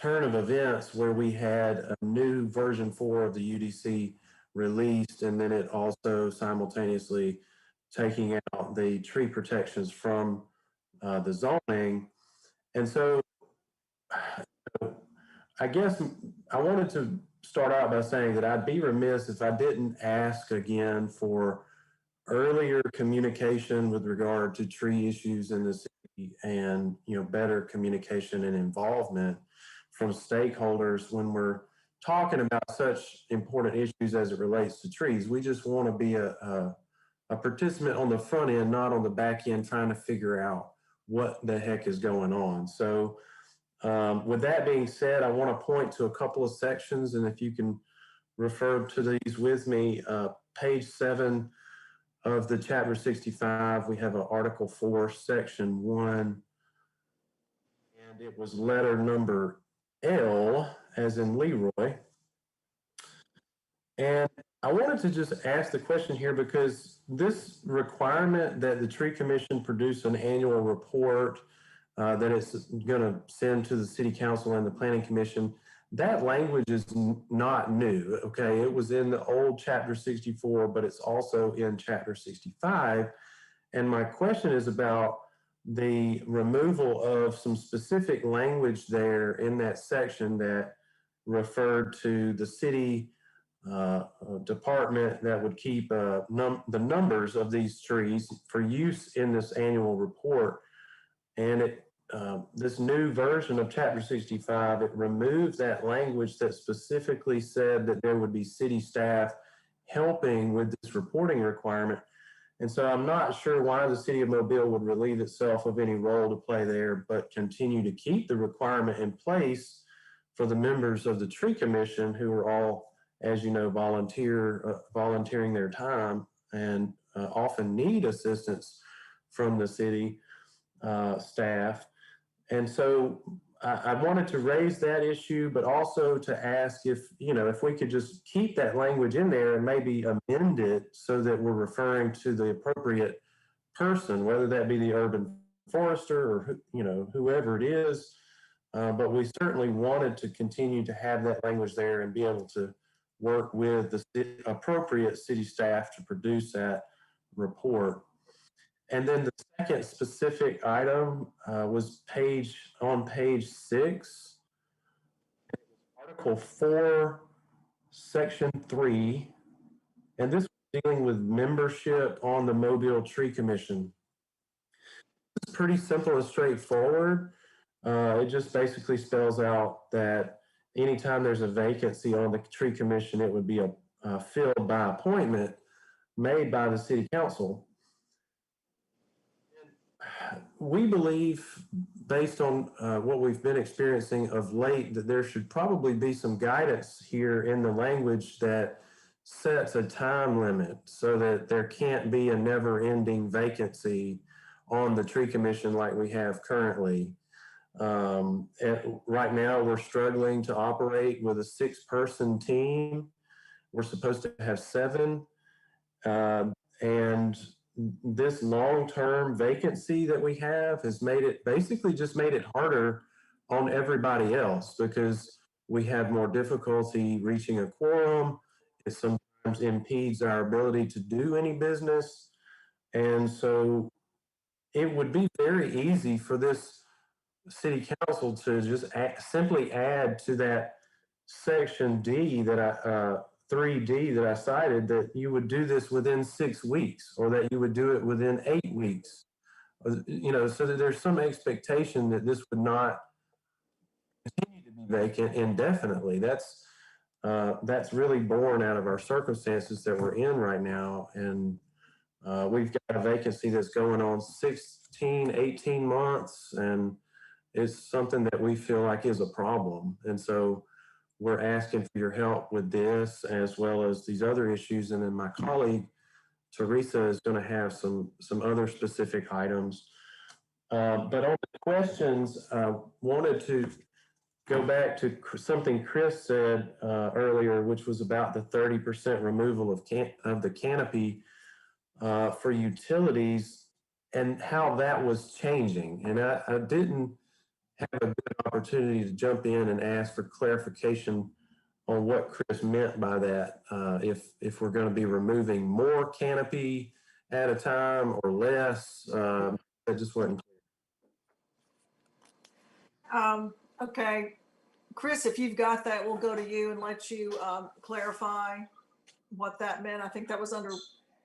turn of events where we had a new version 4 of the UDC released, and then it also simultaneously taking out the tree protections from the zoning. And so I guess I wanted to start out by saying that I'd be remiss if I didn't ask again for earlier communication with regard to tree issues in the city, and better communication and involvement from stakeholders when we're talking about such important issues as it relates to trees. We just want to be a participant on the front end, not on the back end, trying to figure out what the heck is going on. So with that being said, I want to point to a couple of sections, and if you can refer to these with me, page 7 of the chapter 65, we have an article 4, section 1, and it was letter number L, as in Leroy. And I wanted to just ask the question here, because this requirement that the Tree Commission produce an annual report that it's going to send to the City Council and the Planning Commission, that language is not new, okay? It was in the old chapter 64, but it's also in chapter 65. And my question is about the removal of some specific language there in that section that referred to the city department that would keep the numbers of these trees for use in this annual report. And this new version of chapter 65, it removed that language that specifically said that there would be city staff helping with this reporting requirement. And so I'm not sure why the city of Mobile would relieve itself of any role to play there, but continue to keep the requirement in place for the members of the Tree Commission, who are all, as you know, volunteering their time and often need assistance from the city staff. And so I wanted to raise that issue, but also to ask if we could just keep that language in there and maybe amend it so that we're referring to the appropriate person, whether that be the urban forester or whoever it is. But we certainly wanted to continue to have that language there and be able to work with the appropriate city staff to produce that report. And then the second specific item was on page 6, Article 4, Section 3, and this was dealing with membership on the Mobile Tree Commission. It's pretty simple and straightforward. It just basically spells out that anytime there's a vacancy on the Tree Commission, it would be filled by appointment made by the City Council. We believe, based on what we've been experiencing of late, that there should probably be some guidance here in the language that sets a time limit so that there can't be a never-ending vacancy on the Tree Commission like we have currently. Right now, we're struggling to operate with a 6-person team. We're supposed to have 7. And this long-term vacancy that we have has basically just made it harder on everybody else, because we have more difficulty reaching a quorum. It sometimes impedes our ability to do any business. And so it would be very easy for this City Council to just simply add to that section D that 3D that I cited, that you would do this within 6 weeks, or that you would do it within 8 weeks, so that there's some expectation that this would not continue to be vacant indefinitely. That's really born out of our circumstances that we're in right now. And we've got a vacancy that's going on 6 16, 18 months. And it's something that we feel like is a problem. And so we're asking for your help with this as well as these other issues. And then my colleague, Teresa, is going to have some other specific items. But on the questions, wanted to go back to something Chris said earlier, which was about the 30% removal of the canopy for utilities and how that was changing. And I didn't have a good opportunity to jump in and ask for clarification on what Chris meant by that. If we're going to be removing more canopy at a time or less, I just wasn't clear. Okay, Chris, if you've got that, we'll go to you and let you clarify what that meant. I think that was under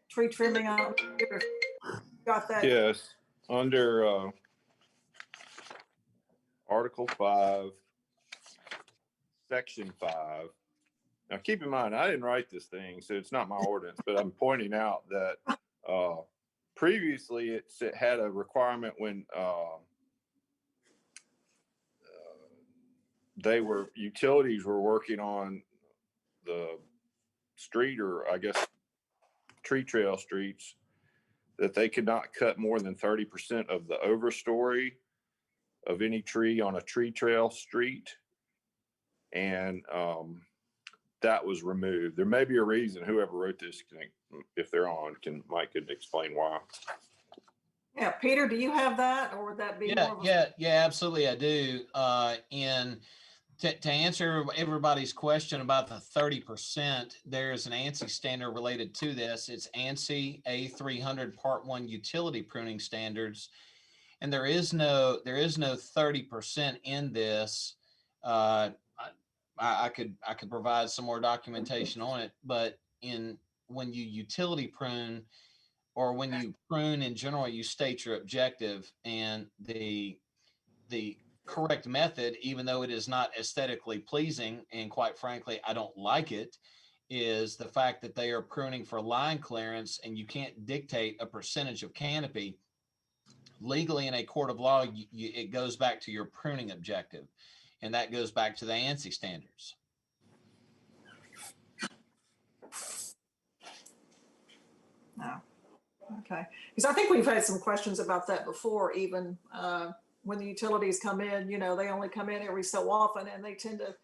tree trimming. I don't know if you got that. Yes, under Article 5, Section 5. Now, keep in mind, I didn't write this thing, so it's not my ordinance, but I'm pointing out that previously it had a requirement when utilities were working on the street, or I guess tree trail streets, that they could not cut more than 30% of the overstory of any tree on a tree trail street. And that was removed. There may be a reason. Whoever wrote this, if they're on, Mike could explain why. Yeah, Peter, do you have that, or would that be more of a? Yeah, absolutely, I do. And to answer everybody's question about the 30%, there's an ANSI standard related to this. It's ANSI A300 Part 1 utility pruning standards. And there is no 30% in this. I could provide some more documentation on it, but when you utility prune, or when you prune in general, you state your objective, and the correct method, even though it is not aesthetically pleasing, and quite frankly, I don't like it, is the fact that they are pruning for line clearance, and you can't dictate a percentage of canopy. Legally, in a court of law, it goes back to your pruning objective, and that goes back to the ANSI standards. No. Okay. Because I think we've had some questions about that before, even when the utilities come in, they only come in every so often, and they tend to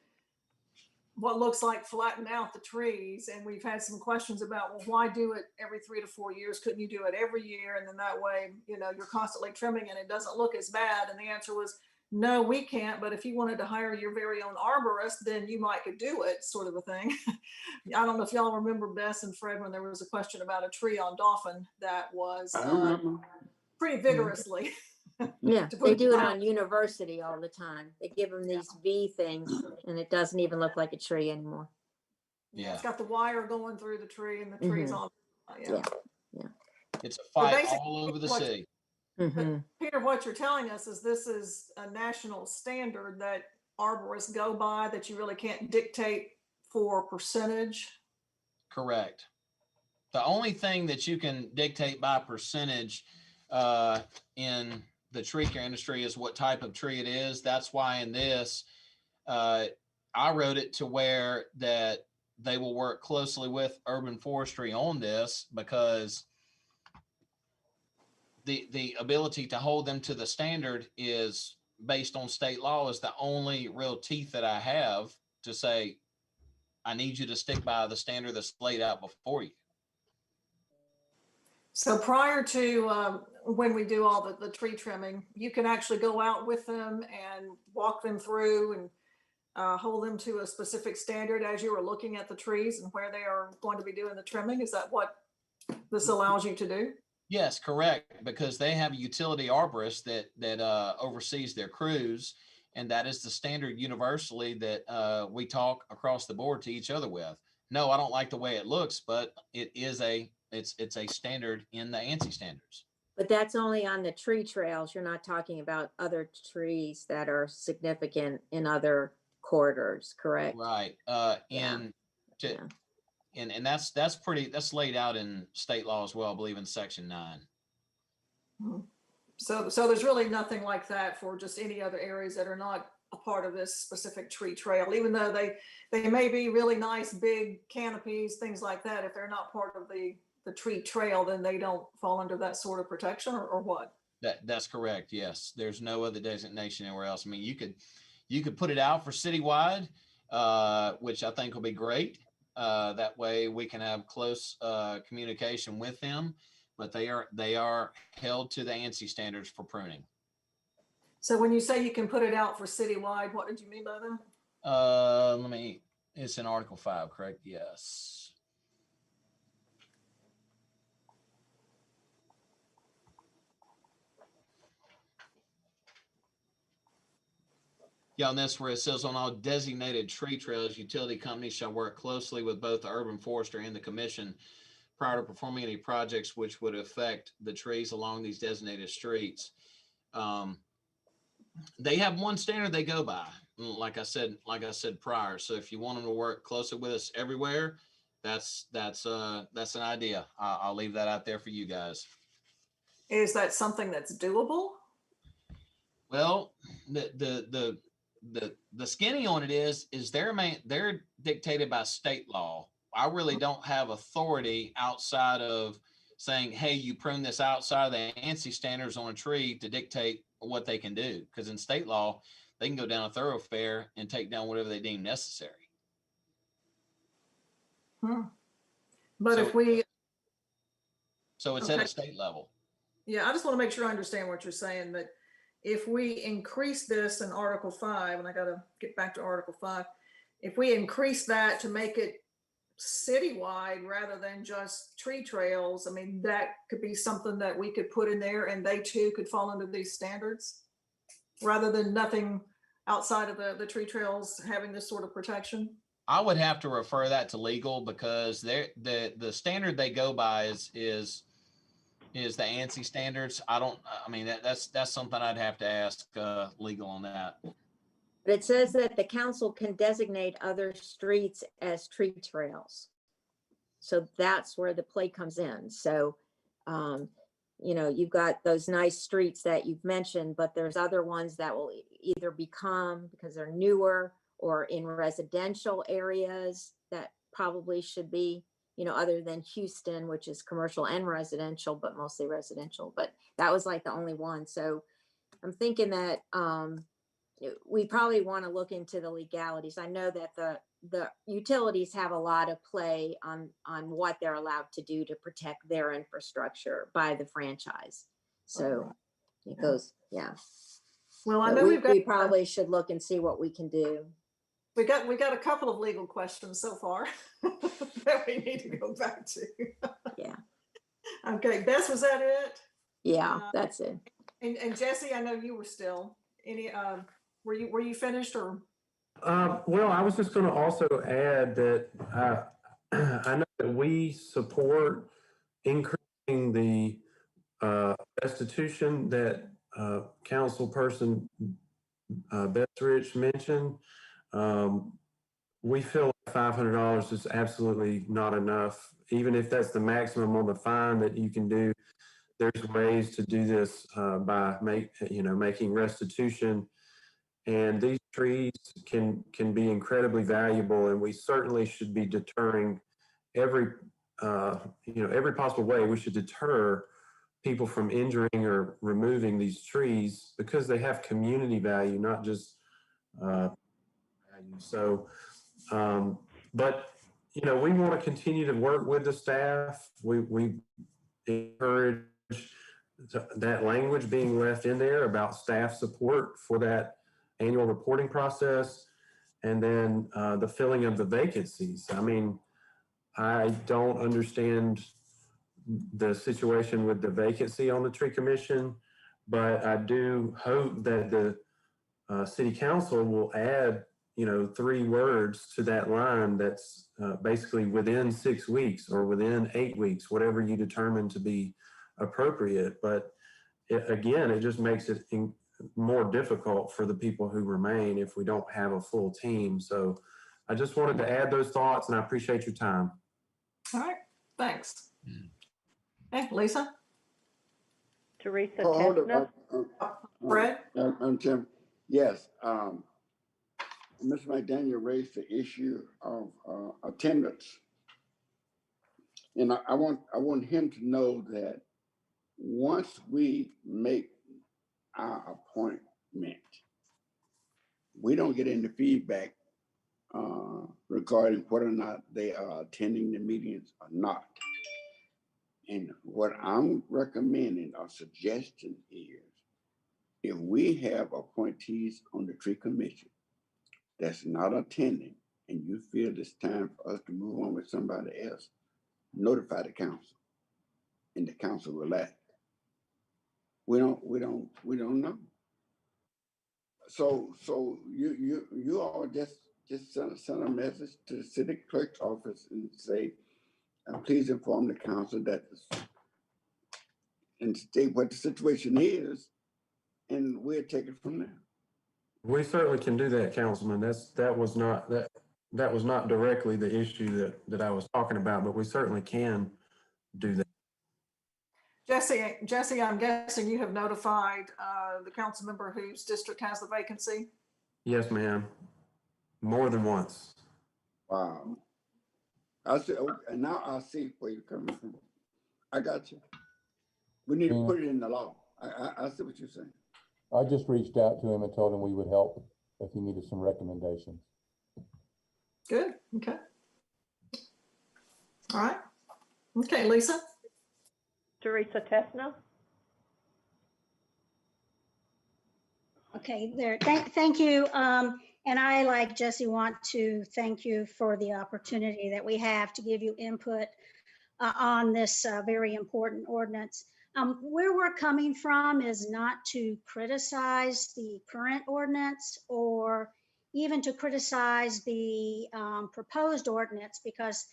what looks like flatten out the trees. And we've had some questions about, well, why do it every 3 to 4 years? Couldn't you do it every year? And then that way, you're constantly trimming and it doesn't look as bad. And the answer was, no, we can't. But if you wanted to hire your very own arborist, then you might could do it, sort of a thing. I don't know if y'all remember, Bess and Fred, when there was a question about a tree on Dauphin that was pretty vigorously. Yeah, they do it on University all the time. They give them these V things, and it doesn't even look like a tree anymore. Yeah, it's got the wire going through the tree, and the tree's on. Yeah. It's a fight all over the city. Peter, what you're telling us is this is a national standard that arborists go by, that you really can't dictate for percentage. Correct. The only thing that you can dictate by percentage in the tree care industry is what type of tree it is. That's why in this, I wrote it to where that they will work closely with urban forestry on this, because the ability to hold them to the standard is based on state law, is the only real teeth that I have to say, I need you to stick by the standard that's laid out before you. So prior to when we do all the tree trimming, you can actually go out with them and walk them through and hold them to a specific standard as you are looking at the trees and where they are going to be doing the trimming. Is that what this allows you to do? Yes, correct. Because they have a utility arborist that oversees their crews, and that is the standard universally that we talk across the board to each other with. No, I don't like the way it looks, but it is it's a standard in the ANSI standards. But that's only on the tree trails. You're not talking about other trees that are significant in other corridors, correct? Right. And that's laid out in state law as well, I believe in Section 9. So there's really nothing like that for just any other areas that are not a part of this specific tree trail, even though they may be really nice, big canopies, things like that. If they're not part of the tree trail, then they don't fall under that sort of protection, or what? That's correct. Yes. There's no other designation anywhere else. I mean, you could put it out for citywide, which I think will be great. That way we can have close communication with them, but they are held to the ANSI standards for pruning. So when you say you can put it out for citywide, what did you mean by that? It's in Article 5, correct? Yes. Yeah, on this where it says on all designated tree trails, utility companies shall work closely with both the urban forester and the commission prior to performing any projects which would affect the trees along these designated streets. They have one standard they go by, like I said prior. So if you want them to work closely with us everywhere, that's an idea. I'll leave that out there for you guys. Is that something that's doable? Well, the skinny on it is they're dictated by state law. I really don't have authority outside of saying, hey, you prune this outside of the ANSI standards on a tree to dictate what they can do. Because in state law, they can go down a thoroughfare and take down whatever they deem necessary. But So- if we, So it's at a state level. yeah, I just want to make sure I understand what you're saying, that if we increase this in Article 5, and I got to get back to Article 5, if we increase that to make it citywide rather than just tree trails, I mean, that could be something that we could put in there and they too could fall under these standards rather than nothing outside of the tree trails having this sort of protection. I would have to refer that to legal because the standard they go by is the ANSI standards. That's something I'd have to ask legal on that. But it says that the council can designate other streets as tree trails. So that's where the play comes in. So, you've got those nice streets that you've mentioned, but there's other ones that will either become, because they're newer or in residential areas that probably should be, other than Houston, which is commercial and residential, but mostly residential. But that was like the only one. So I'm thinking that, we probably want to look into the legalities. I know that the utilities have a lot of play on what they're allowed to do to protect their infrastructure by the franchise. So it goes, yeah. Well, I But know we probably should look and see what we can do. we got a couple of legal questions so far that we need to go back to. Yeah. Okay, Bess, was that it? Yeah, that's it. And Jesse, I know you were still were you finished or? Well, I was just going to also add that I know that we support increasing the restitution that Councilperson Bessrich mentioned. We feel like $500 is absolutely not enough. Even if that's the maximum on the fine that you can do, there's ways to do this by making restitution. And these trees can be incredibly valuable, and we certainly should be deterring every possible way. We should deter people from injuring or removing these trees because they have community value, not just value. So, but we want to continue to work with the staff. We encourage that language being left in there about staff support for that annual reporting process, and then the filling of the vacancies. I mean, I don't understand the situation with the vacancy on the tree commission, but I do hope that the city council will add 3 words to that line that's basically within 6 weeks or within 8 weeks, whatever you determine to be appropriate. But it just makes it more difficult for the people who remain if we don't have a full team. So I just wanted to add those thoughts, and I appreciate your time. All right, thanks. Hey, Lisa? Teresa Hold Tessner. Fred? Tim, yes, Ms. McDaniel raised the issue of attendance. And I want him to know that once we make our appointment, we don't get any feedback regarding whether or not they are attending the meetings or not. And what I'm recommending or suggesting is, if we have appointees on the tree commission that's not attending, and you feel it's time for us to move on with somebody else, notify the council, and the council will act. We don't know. So you all just send a message to the city clerk's office and say, please inform the council that, and state what the situation is, and we'll take it from there. We certainly can do that, Councilman. That was not directly the issue that I was talking about, but we certainly can do that. Jesse, I'm guessing you have notified the council member whose district has the vacancy? Yes, ma'am. More than once. Wow. I see, and now I see where you're coming from. I got you. We need to put it in the law. I see what you're saying. I just reached out to him and told him we would help if he needed some recommendations. Good, okay. All right. Okay, Lisa? Teresa Tessner. Okay, there. Thank you. And I, like Jesse, want to thank you for the opportunity that we have to give you input on this very important ordinance. Where we're coming from is not to criticize the current ordinance or even to criticize the proposed ordinance, because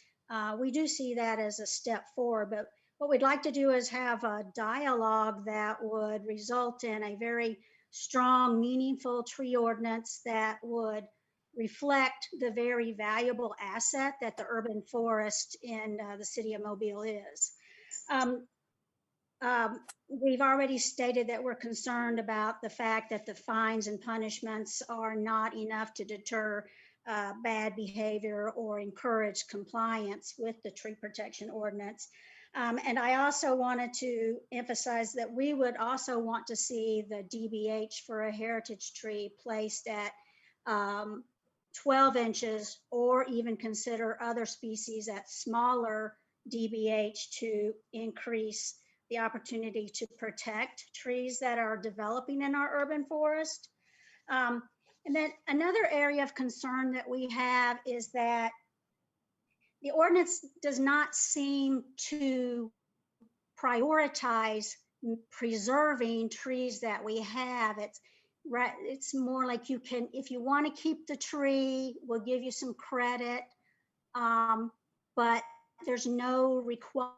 we do see that as a step forward. But what we'd like to do is have a dialogue that would result in a very strong, meaningful tree ordinance that would reflect the very valuable asset that the urban forest in the city of Mobile is. We've already stated that we're concerned about the fact that the fines and punishments are not enough to deter bad behavior or encourage compliance with the tree protection ordinance. And I also wanted to emphasize that we would also want to see the DBH for a heritage tree placed at 12 inches, or even consider other species at smaller DBH to increase the opportunity to protect trees that are developing in our urban forest. And then another area of concern that we have is that the ordinance does not seem to prioritize preserving trees that we have. It's more like you can, if you want to keep the tree, we'll give you some credit, but there's no requirement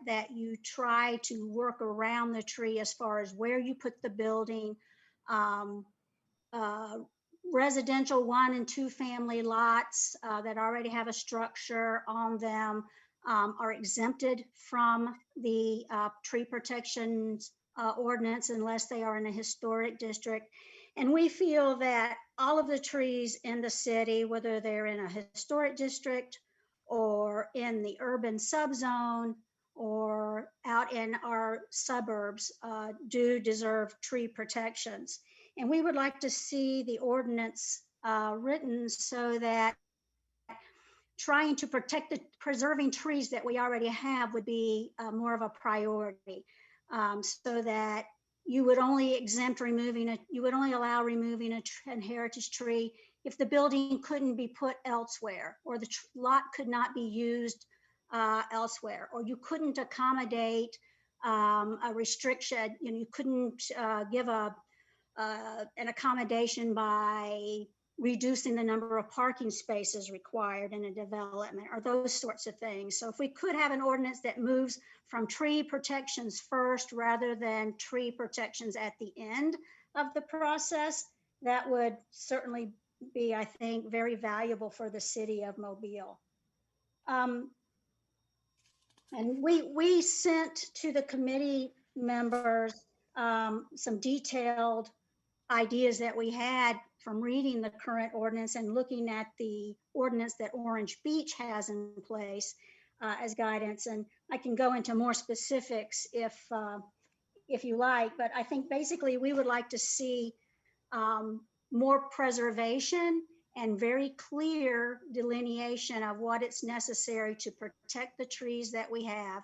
that you try to work around the tree as far as where you put the building. Residential 1 and 2 family lots that already have a structure on them are exempted from the tree protection ordinance unless they are in a historic district. And we feel that all of the trees in the city, whether they're in a historic district or in the urban subzone or out in our suburbs, do deserve tree protections. And we would like to see the ordinance written so that trying to protect the preserving trees that we already have would be more of a priority, so that you would only exempt removing you would only allow removing a heritage tree if the building couldn't be put elsewhere, or the lot could not be used elsewhere, or you couldn't accommodate a restriction. You couldn't give an accommodation by reducing the number of parking spaces required in a development, or those sorts of things. So if we could have an ordinance that moves from tree protections first rather than tree protections at the end of the process, that would certainly be, I think, very valuable for the city of Mobile. And we sent to the committee members some detailed ideas that we had from reading the current ordinance and looking at the ordinance that Orange Beach has in place as guidance. And I can go into more specifics if you like, but I think basically we would like to see more preservation and very clear delineation of what it's necessary to protect the trees that we have,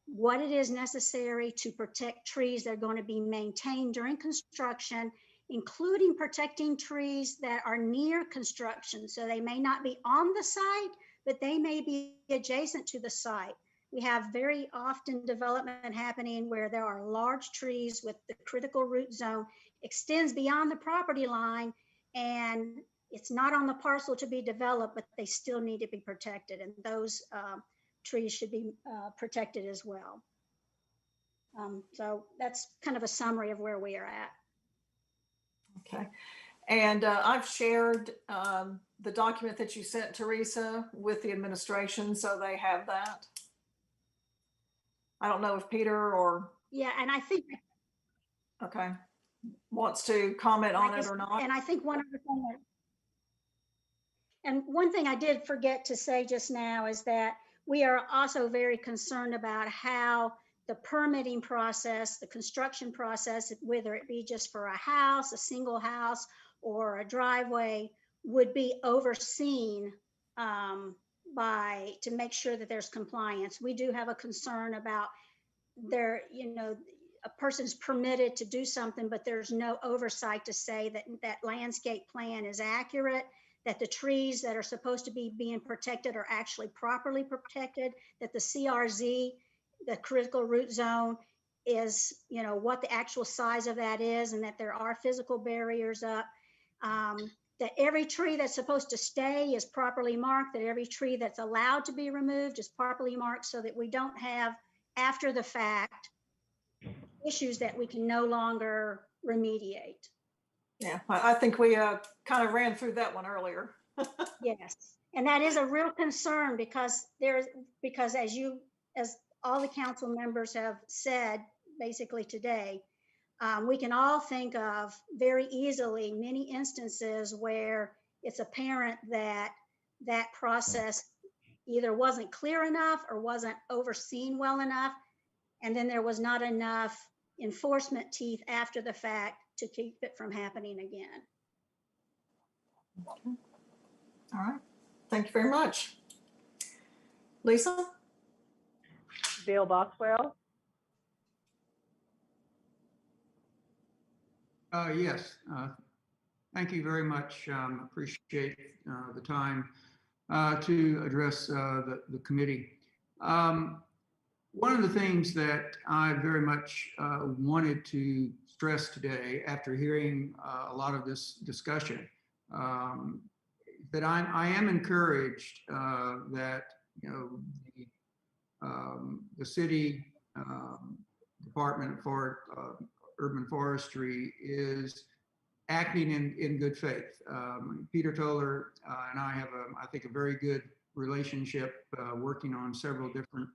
what it is necessary to protect trees that are going to be maintained during construction, including protecting trees that are near construction. So they may not be on the site, but they may be adjacent to the site. We have very often development happening where there are large trees with the critical root zone extends beyond the property line, and it's not on the parcel to be developed, but they still need to be protected. And those trees should be protected as well. So that's kind of a summary of where we are at. Okay. And I've shared the document that you sent, Teresa, with the administration, so they have that. I don't know if Peter or. Yeah, and I think. Okay. Wants to comment on it or not. And I think one thing I did forget to say just now is that we are also very concerned about how the permitting process, the construction process, whether it be just for a house, a single house, or a driveway, would be overseen to make sure that there's compliance. We do have a concern about a person's permitted to do something, but there's no oversight to say that that landscape plan is accurate, that the trees that are supposed to be being protected are actually properly protected, that the CRZ, the critical root zone, is, what the actual size of that is, and that there are physical barriers up, that every tree that's supposed to stay is properly marked, that every tree that's allowed to be removed is properly marked, so that we don't have, after the fact, issues that we can no longer remediate. Yeah, I think we kind of ran through that one earlier. Yes, and that is a real concern because as all the council members have said basically today, we can all think of very easily many instances where it's apparent that that process either wasn't clear enough or wasn't overseen well enough, and then there was not enough enforcement teeth after the fact to keep it from happening again. Okay. All right. Thank you very much. Lisa? Bill Boswell. Yes. Thank you very much. Appreciate the time to address the committee. One of the things that I very much wanted to stress today, after hearing a lot of this discussion, that I am encouraged that the city Department for Urban Forestry is acting in good faith. Peter Toller and I have I think a very good relationship working on several different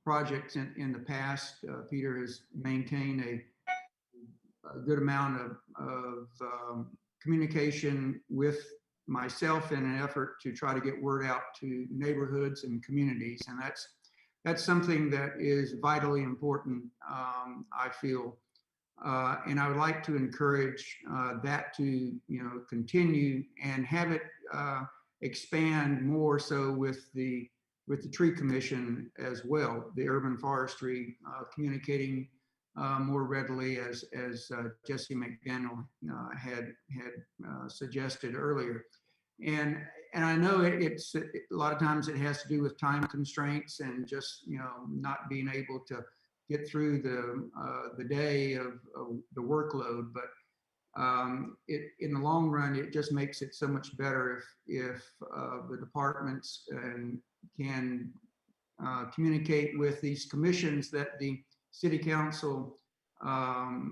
projects in the past. Peter has maintained a good amount of communication with myself in an effort to try to get word out to neighborhoods and communities, and that's something that is vitally important, I feel, and I would like to encourage that to continue and have it expand more so with the Tree Commission as well, the Urban Forestry communicating more readily as Jesse McDaniel had suggested earlier. And I know it's a lot of times it has to do with time constraints and just not being able to get through the day of the workload, but in the long run, it just makes it so much better if the departments can communicate with these commissions that the City Council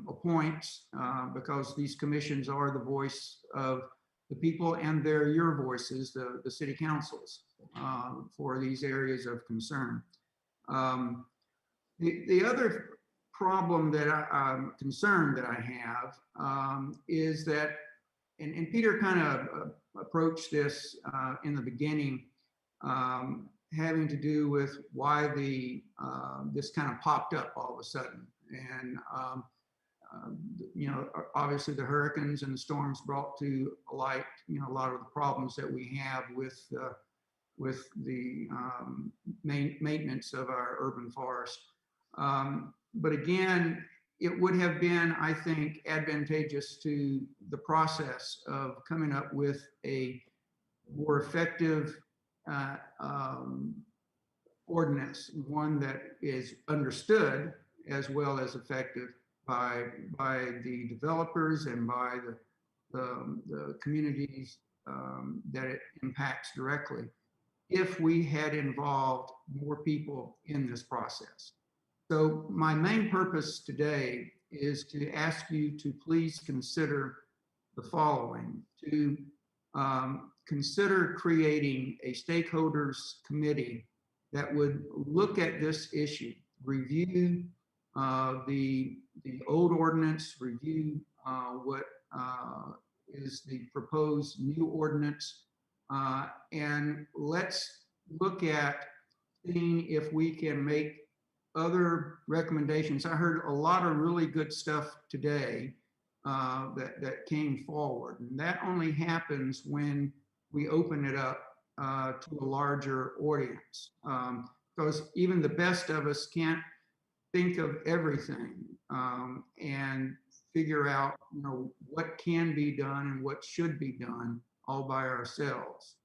appoints, because these commissions are the voice of the people, and they're your voices, the city councils, for these areas of concern. The other problem that concern that I have is that, and Peter kind of approached this in the beginning, having to do with why this kind of popped up all of a sudden. And obviously the hurricanes and the storms brought to light, a lot of the problems that we have with the maintenance of our urban forest. But again, it would have been, I think, advantageous to the process of coming up with a more effective ordinance, one that is understood as well as effective by the developers and by the communities that it impacts directly, if we had involved more people in this process. So my main purpose today is to ask you to please consider the following: to consider creating a stakeholders committee that would look at this issue, review the old ordinance, review what is the proposed new ordinance, and let's look at seeing if we can make other recommendations. I heard a lot of really good stuff today that came forward, and that only happens when we open it up to a larger audience, because even the best of us can't think of everything and figure out what can be done and what should be done all by ourselves.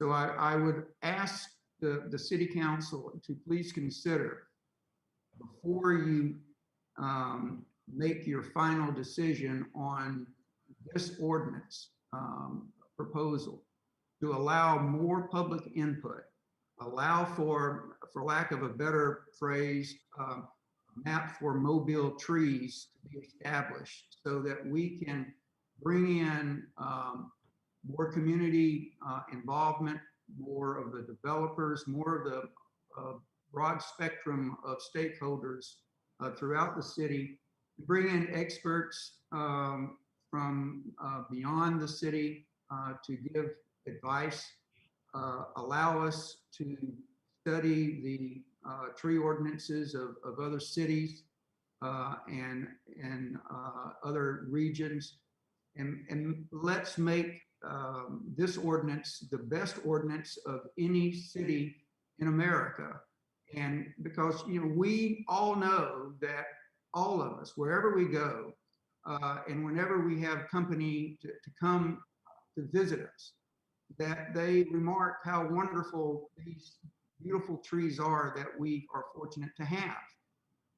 So I would ask the city council to please consider, before you make your final decision on this ordinance proposal, to allow more public input, allow for lack of a better phrase, map for mobile trees to be established, so that we can bring in more community involvement, more of the developers, more of the broad spectrum of stakeholders throughout the city, bring in experts from beyond the city to give advice, allow us to study the tree ordinances of other cities and other regions, and let's make this ordinance the best ordinance of any city in America. And because we all know that all of us, wherever we go, and whenever we have company to come to visit us, that they remark how wonderful these beautiful trees are that we are fortunate to have.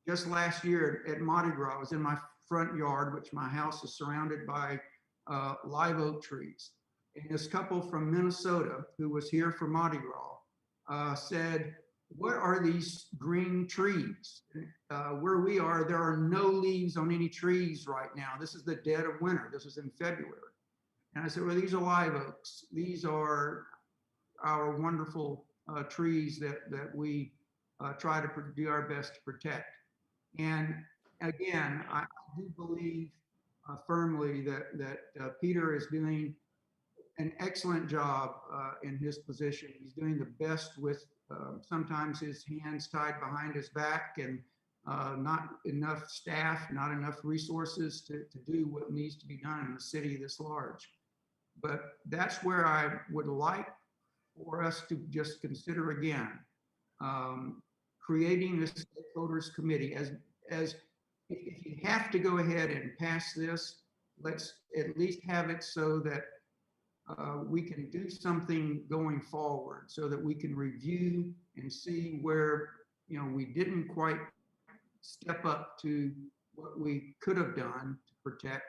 Just last year at Mardi Gras, I was in my front yard, which my house is surrounded by live oak trees. And this couple from Minnesota who was here for Mardi Gras said, "What are these green trees? Where we are, there are no leaves on any trees right now. This is the dead of winter. This was in February." And I said, "Well, these are live oaks. These are our wonderful trees that we try to do our best to protect." And again, I do believe firmly that Peter is doing an excellent job in his position. He's doing the best with sometimes his hands tied behind his back and not enough staff, not enough resources to do what needs to be done in a city this large. But that's where I would like for us to just consider again, creating this stakeholders committee. As if you have to go ahead and pass this, let's at least have it so that we can do something going forward, so that we can review and see where we didn't quite step up to what we could have done to protect,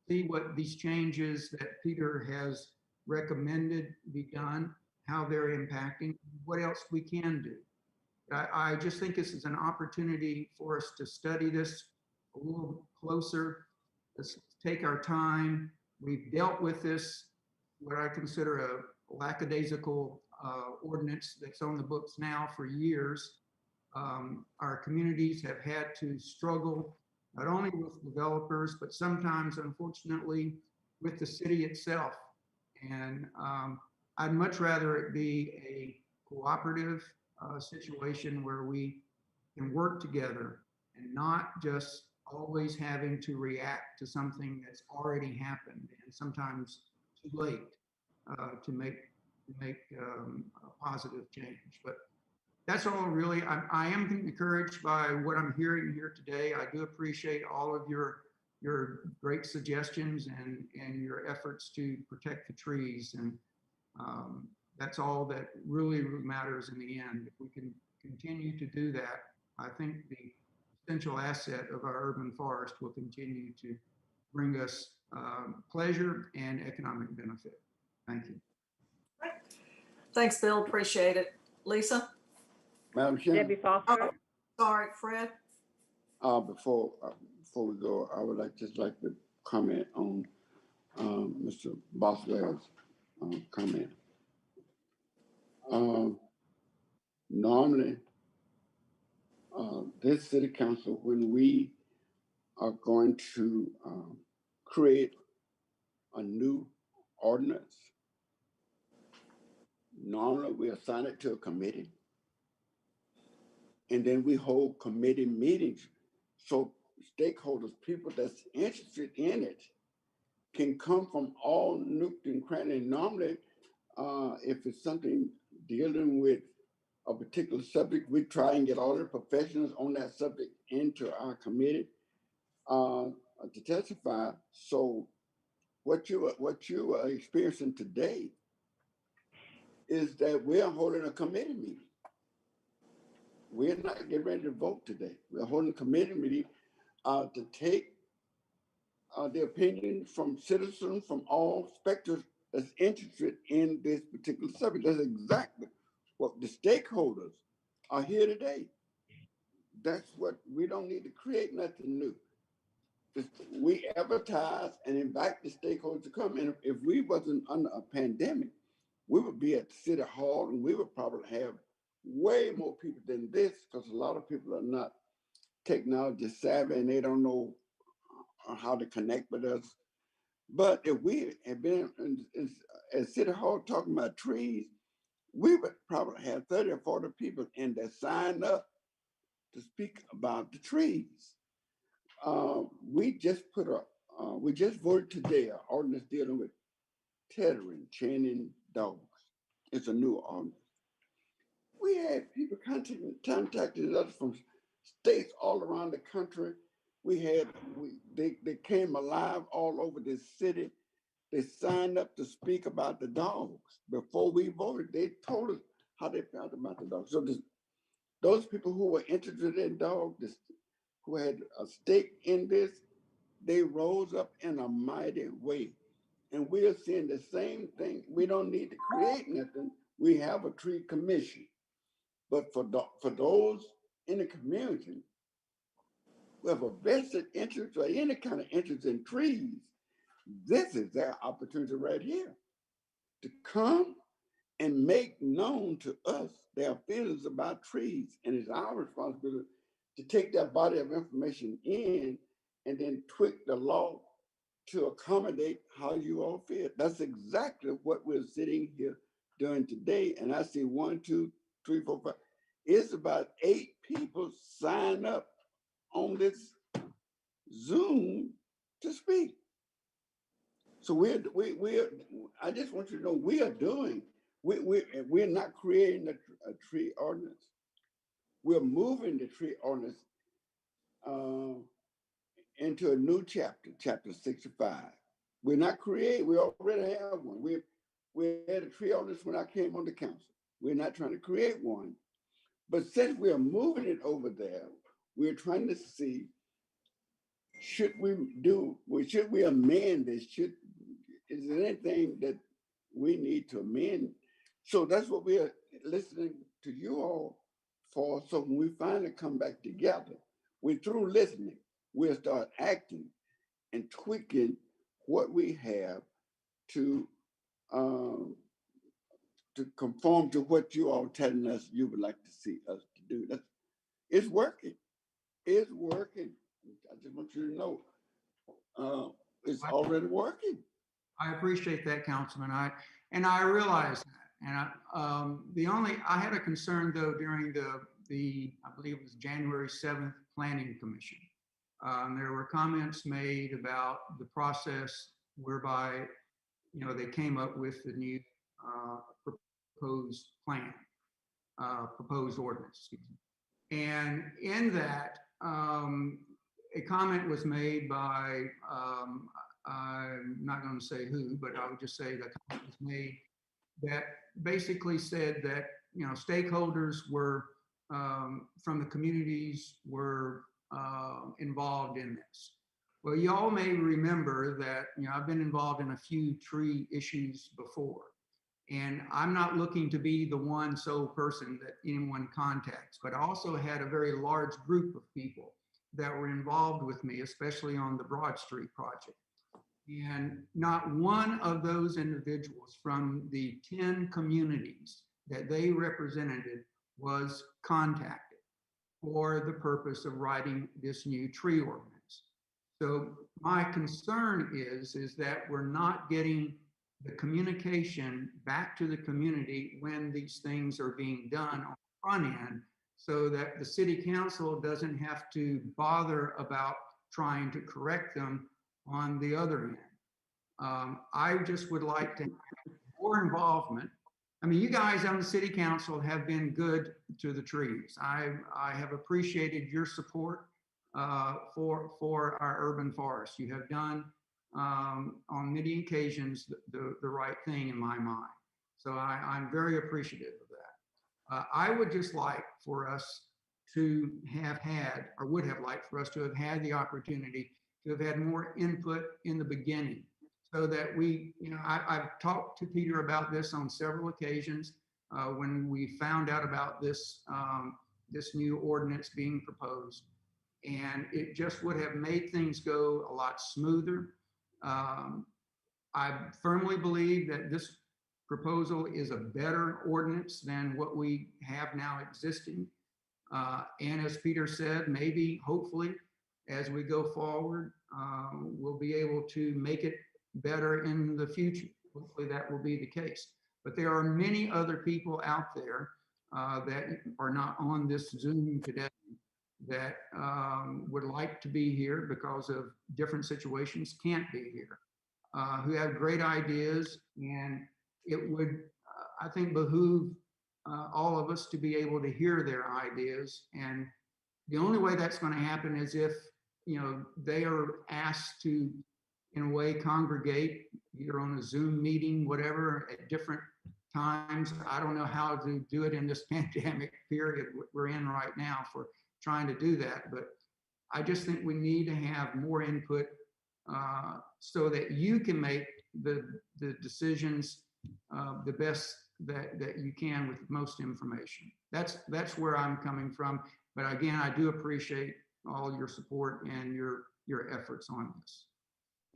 see what these changes that Peter has recommended be done, how they're impacting, what else we can do. I just think this is an opportunity for us to study this a little closer. Let's take our time. We've dealt with this, what I consider a lackadaisical ordinance that's on the books now for years. our communities have had to struggle not only with developers, but sometimes, unfortunately, with the city itself. And I'd much rather it be a cooperative situation where we can work together and not just always having to react to something that's already happened and sometimes too late to make a positive change. But that's all really. I am encouraged by what I'm hearing here today. I do appreciate all of your great suggestions and your efforts to protect the trees. And that's all that really matters in the end. If we can continue to do that, I think the essential asset of our urban forest will continue to bring us pleasure and economic benefit. Thank you. Thanks, Bill. Appreciate it. Lisa? Madam Chairman, Debbie Foster. Oh, sorry, Fred. before we go, I would just like to comment on Mr. Boswell's comment. Normally, this city council, when we are going to create a new ordinance, normally we assign it to a committee, and then we hold committee meetings so stakeholders, people that's interested in it, can come from all nook and cranny. Normally, if it's something dealing with a particular subject, we try and get all the professionals on that subject into our committee to testify. So what you are experiencing today is that we are holding a committee meeting. We're not getting ready to vote today. We're holding a committee meeting to take the opinion from citizens from all spectrums that's interested in this particular subject. That's exactly what the stakeholders are here today. That's what we don't need to create nothing new. We advertise and invite the stakeholders to come. And if we wasn't under a pandemic, we would be at the city hall and we would probably have way more people than this, because a lot of people are not technology savvy and they don't know how to connect with us. But if we had been at City Hall talking about trees, we would probably have 30 or 40 people in that signed up to speak about the trees. We just voted today an ordinance dealing with tethering, chaining dogs. It's a new ordinance. We had people contacting us from states all around the country. They came alive all over this city. They signed up to speak about the dogs. Before we voted, they told us how they felt about the dogs. So those people who were interested in dogs, who had a stake in this, they rose up in a mighty way. And we are seeing the same thing. We don't need to create nothing. We have a tree commission. But for those in the community who have a vested interest or any kind of interest in trees, this is their opportunity right here to come and make known to us their feelings about trees. And it's our responsibility to take that body of information in and then tweak the law to accommodate how you all feel. That's exactly what we're sitting here doing today. And I see 1, 2, 3, 4, 5. It's about 8 people sign up on this Zoom to speak. So I just want you to know we're not creating a tree ordinance. We're moving the tree ordinance into a new chapter 65. We're not creating, we already have one. We had a tree ordinance when I came on the council. We're not trying to create one. But since we are moving it over there, we're trying to see, should we amend this? Is there anything that we need to amend? So that's what we are listening to you all for. So when we finally come back together, we're through listening, we'll start acting and tweaking what we have to conform to what you all telling us you would like to see us to do. It's working. It's working. I just want you to know, it's already working. I appreciate that, Councilman. I realize that. And I had a concern though during I believe it was January 7th Planning Commission. There were comments made about the process whereby, they came up with the new proposed plan, proposed ordinance, excuse me. And in that, a comment was made by, I'm not going to say who, but I would just say that comment was made that basically said that, stakeholders were, from the communities were involved in this. Well, y'all may remember that, I've been involved in a few tree issues before, and I'm not looking to be the one sole person that anyone contacts, but I also had a very large group of people that were involved with me, especially on the Broad Street project. And not one of those individuals from the 10 communities that they represented was contacted for the purpose of writing this new tree ordinance. So my concern is that we're not getting the communication back to the community when these things are being done on the front end, so that the city council doesn't have to bother about trying to correct them on the other end. I just would like to have more involvement. I mean, you guys on the city council have been good to the trees. I have appreciated your support for our urban forest. You have done on many occasions the right thing in my mind. So I'm very appreciative of that. I would just like for us to have had, or would have liked for us to have had the opportunity to have had more input in the beginning, so that we, I've talked to Peter about this on several occasions when we found out about this, this new ordinance being proposed, and it just would have made things go a lot smoother. I firmly believe that this proposal is a better ordinance than what we have now existing. And as Peter said, maybe, hopefully, as we go forward, we'll be able to make it better in the future. Hopefully that will be the case. But there are many other people out there that are not on this Zoom today that would like to be here because of different situations, can't be here, who have great ideas, and it would, I think, behoove all of us to be able to hear their ideas. And the only way that's going to happen is if, they are asked to, in a way, congregate either on a Zoom meeting, whatever, at different times. I don't know how to do it in this pandemic period we're in right now for trying to do that, but I just think we need to have more input so that you can make the decisions the best that you can with most information. That's where I'm coming from. But again, I do appreciate all your support and your efforts on this.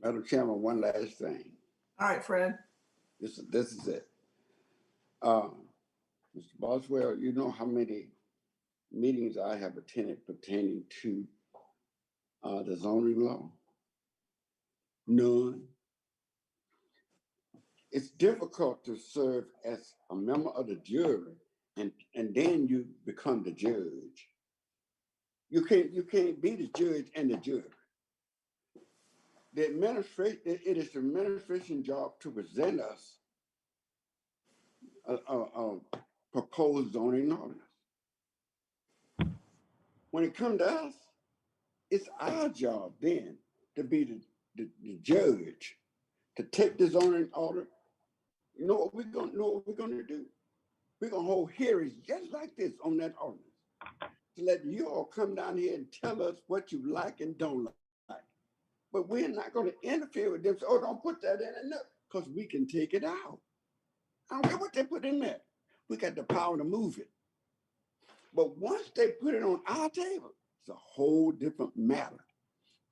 Madam Chairman, one last thing. All right, Fred. This is it. Mr. Boswell, you know how many meetings I have attended pertaining to the zoning law? None. It's difficult to serve as a member of the jury and then you become the judge. You can't be the judge and the jury. The administration, it is the administration job to present us a proposed zoning ordinance. When it comes to us, it's our job then to be the judge, to take the zoning order. You know what we're gonna do? We're gonna hold hearings just like this on that ordinance to let you all come down here and tell us what you like and don't like. But we're not gonna interfere with them. So, oh, don't put that in there, because we can take it out. I don't care what they put in there. We got the power to move it. But once they put it on our table, it's a whole different matter.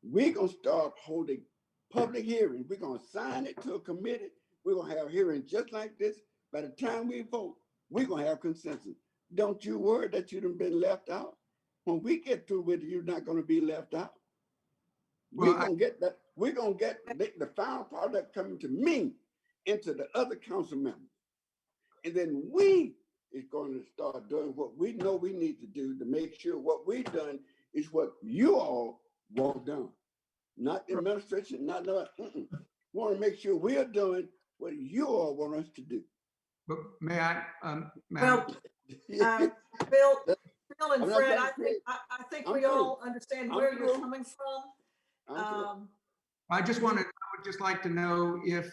We're gonna start holding public hearings. We're gonna assign it to a committee. We're gonna have hearings just like this. By the time we vote, we're gonna have consensus. Don't you worry that you done been left out. when we get through with it, you're not gonna be left out. We're Well, gonna get that, we're gonna get the final product coming to me into the other council members. And then we is going to start doing what we know we need to do to make sure what we've done is what you all want done. Not the administration, not the, want to make sure we are doing what you all want us to do. but may I, Well, ma'am? Bill and I'm not Fred, trying to say- I think I'm we through. all understand I'm where you're through. coming from. I'm through. I would just like to know if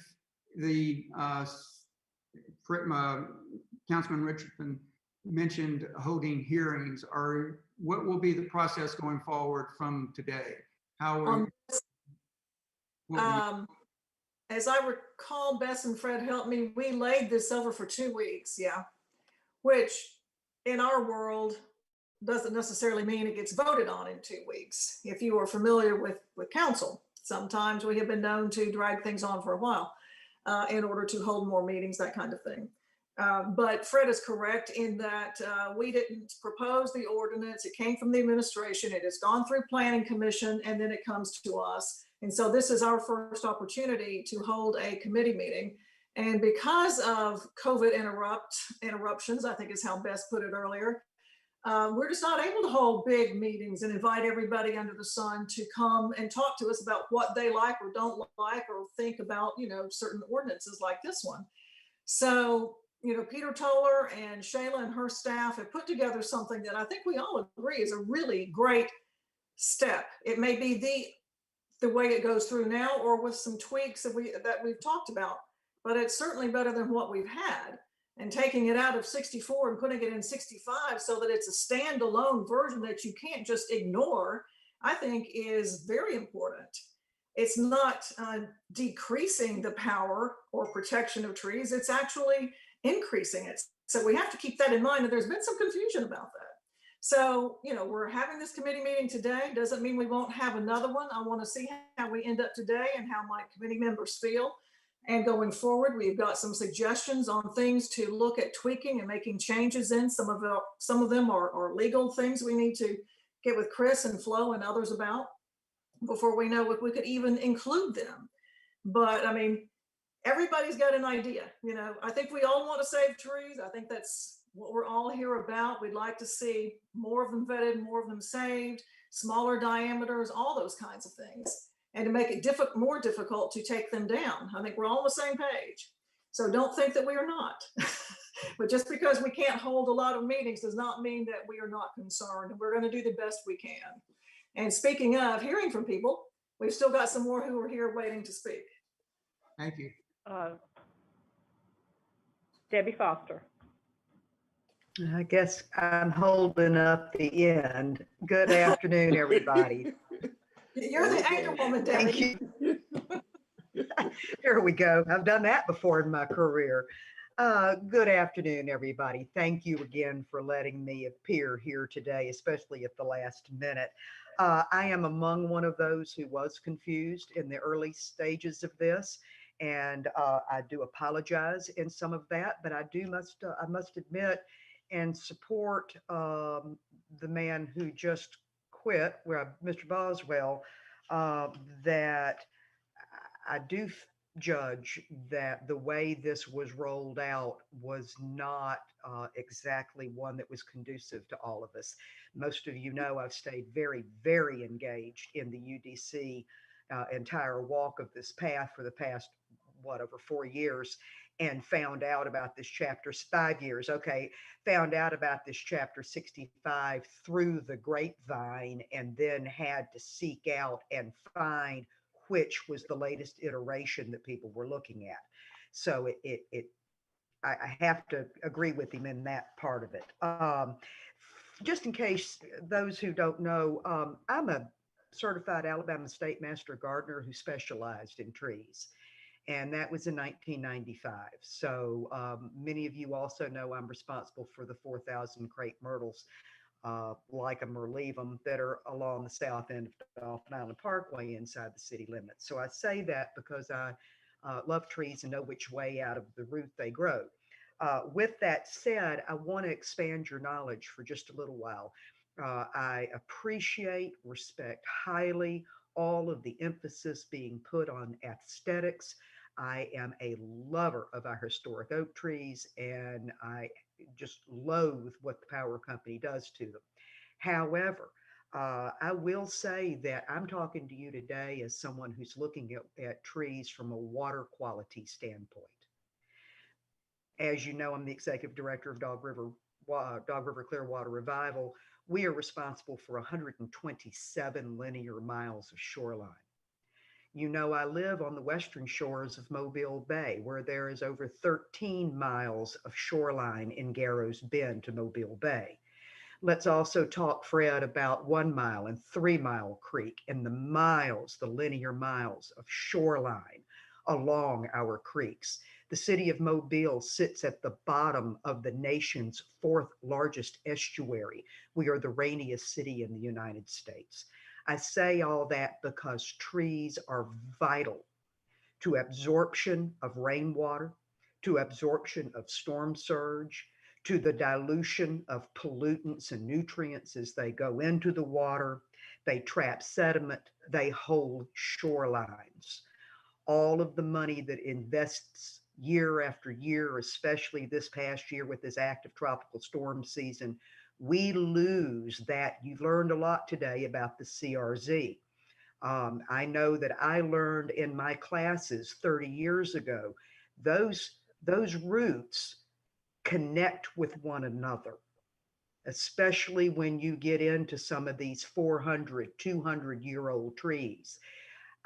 the, Councilman Richardson mentioned holding hearings, what will be the process going forward from today? How On will? As I recall, Bess and Fred helped me, we laid this over for 2 weeks, yeah. Which in our world doesn't necessarily mean it gets voted on in 2 weeks. If you are familiar with council, sometimes we have been known to drag things on for a while in order to hold more meetings, that kind of thing. But Fred is correct in that we didn't propose the ordinance. It came from the administration. It has gone through planning commission and then it comes to us. And so this is our first opportunity to hold a committee meeting. And because of COVID interruptions, I think is how Bess put it earlier, we're just not able to hold big meetings and invite everybody under the sun to come and talk to us about what they like or don't like or think about, certain ordinances like this one. So, Peter Toller and Shayla and her staff have put together something that I think we all agree is a really great step. It may be the way it goes through now or with some tweaks that we've talked about, but it's certainly better than what we've had. And taking it out of 64 and putting it in 65 so that it's a standalone version that you can't just ignore, I think is very important. It's not decreasing the power or protection of trees, it's actually increasing it. So we have to keep that in mind, and there's been some confusion about that. So, we're having this committee meeting today. Doesn't mean we won't have another one. I want to see how we end up today and how my committee members feel. And going forward, we've got some suggestions on things to look at tweaking and making changes in. Some of them are legal things we need to get with Chris and Flo and others about before we know if we could even include them. But I mean, everybody's got an idea. I think we all want to save trees. I think that's what we're all here about. We'd like to see more of them vetted, more of them saved, smaller diameters, all those kinds of things, and to make it more difficult to take them down. I think we're all on the same page. So don't think that we are not. But just because we can't hold a lot of meetings does not mean that we are not concerned. We're going to do the best we can. And speaking of hearing from people, we've still got some more who are here waiting to speak. Thank you. Debbie Foster. I guess I'm holding up the end. Good afternoon, everybody. You're the angel woman, Thank Debbie. you. There we go. I've done that before in my career. Good afternoon, everybody. Thank you again for letting me appear here today, especially at the last minute. I am among one of those who was confused in the early stages of this, and I do apologize in some of that, but I must admit and support the man who just quit, Mr. Boswell, that I do judge that the way this was rolled out was not exactly one that was conducive to all of us. Most of you know I've stayed very, very engaged in the UDC entire walk of this path for the past, over 4 years, and found out about this chapter, 5 years, found out about this chapter 65 through the grapevine, and then had to seek out and find which was the latest iteration that people were looking at. So I have to agree with him in that part of it. Just in case those who don't know, I'm a certified Alabama State Master Gardener who specialized in trees. And that was in 1995. So many of you also know I'm responsible for the 4,000 crepe myrtles, like them or leave them, that are along the south end of Dolphin Island Parkway inside the city limits. So I say that because I love trees and know which way out of the root they grow. With that said, I want to expand your knowledge for just a little while. I appreciate, respect highly all of the emphasis being put on aesthetics. I am a lover of our historic oak trees, and I just loathe what the power company does to them. However, I will say that I'm talking to you today as someone who's looking at trees from a water quality standpoint. As you know, I'm the executive director of Dog River Clearwater Revival. We are responsible for 127 linear miles of shoreline. You know, I live on the western shores of Mobile Bay, where there is over 13 miles of shoreline in Garrows Bend to Mobile Bay. Let's also talk, Fred, about 1 Mile and 3 Mile Creek and the miles, the linear miles of shoreline along our creeks. The city of Mobile sits at the bottom of the nation's fourth largest estuary. We are the rainiest city in the United States. I say all that because trees are vital to absorption of rainwater, to absorption of storm surge, to the dilution of pollutants and nutrients as they go into the water. They trap sediment, they hold shorelines. All of the money that invests year after year, especially this past year with this active tropical storm season, we lose that. You've learned a lot today about the CRZ. I know that I learned in my classes 30 years ago, those roots connect with one another, especially when you get into some of these 400, 200-year-old trees.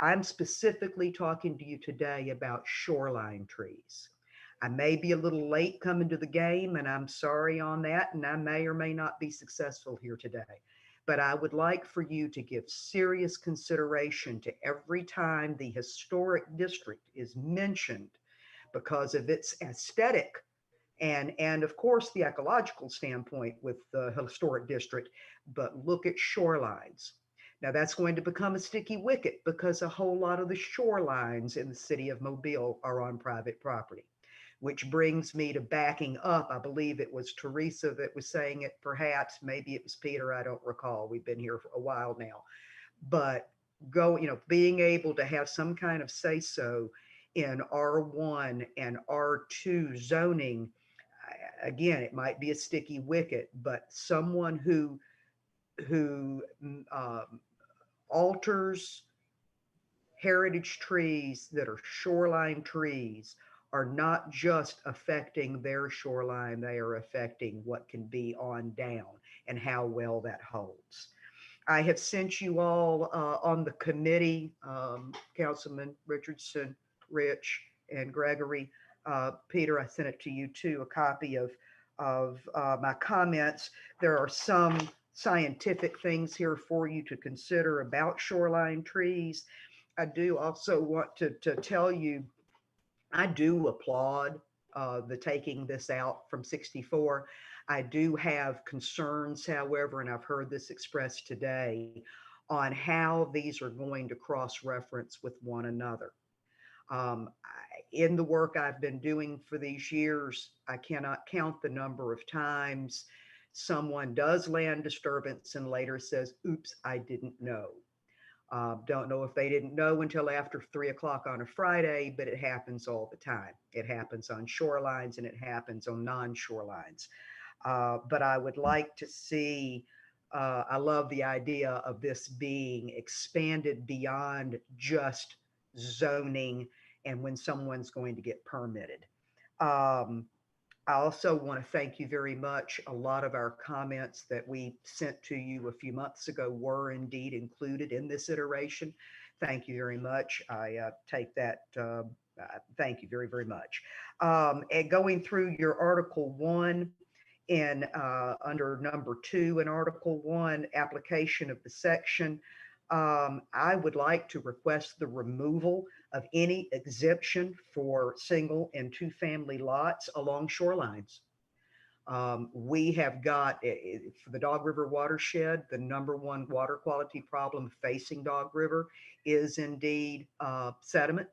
I'm specifically talking to you today about shoreline trees. I may be a little late coming to the game, and I'm sorry on that, and I may or may not be successful here today. But I would like for you to give serious consideration to every time the historic district is mentioned because of its aesthetic and of course the ecological standpoint with the historic district, but look at shorelines. Now that's going to become a sticky wicket because a whole lot of the shorelines in the city of Mobile are on private property, which brings me to backing up. I believe it was Teresa that was saying it, perhaps, maybe it was Peter, I don't recall. We've been here for a while now. But being able to have some kind of say so in R1 and R2 zoning, again, it might be a sticky wicket, but someone who alters heritage trees that are shoreline trees are not just affecting their shoreline, they are affecting what can be on down and how well that holds. I have sent you all on the committee, Councilman Richardson, Rich, and Gregory. Peter, I sent it to you too, a copy of my comments. There are some scientific things here for you to consider about shoreline trees. I do also want to tell you, I do applaud the taking this out from 64. I do have concerns, however, and I've heard this expressed today, on how these are going to cross-reference with one another. In the work I've been doing for these years, I cannot count the number of times someone does land disturbance and later says, oops, I didn't know. Don't know if they didn't know until after 3 o'clock on a Friday, but it happens all the time. It happens on shorelines and it happens on non-shorelines. But I would like to see, I love the idea of this being expanded beyond just zoning and when someone's going to get permitted. I also want to thank you very much. A lot of our comments that we sent to you a few months ago were indeed included in this iteration. Thank you very much. I take that. Thank you very, very much. And going through your Article 1 in under number 2 in Article 1, application of the section, I would like to request the removal of any exemption for single and two family lots along shorelines. We have got, for the Dog River watershed, the #1 water quality problem facing Dog River is indeed sediment.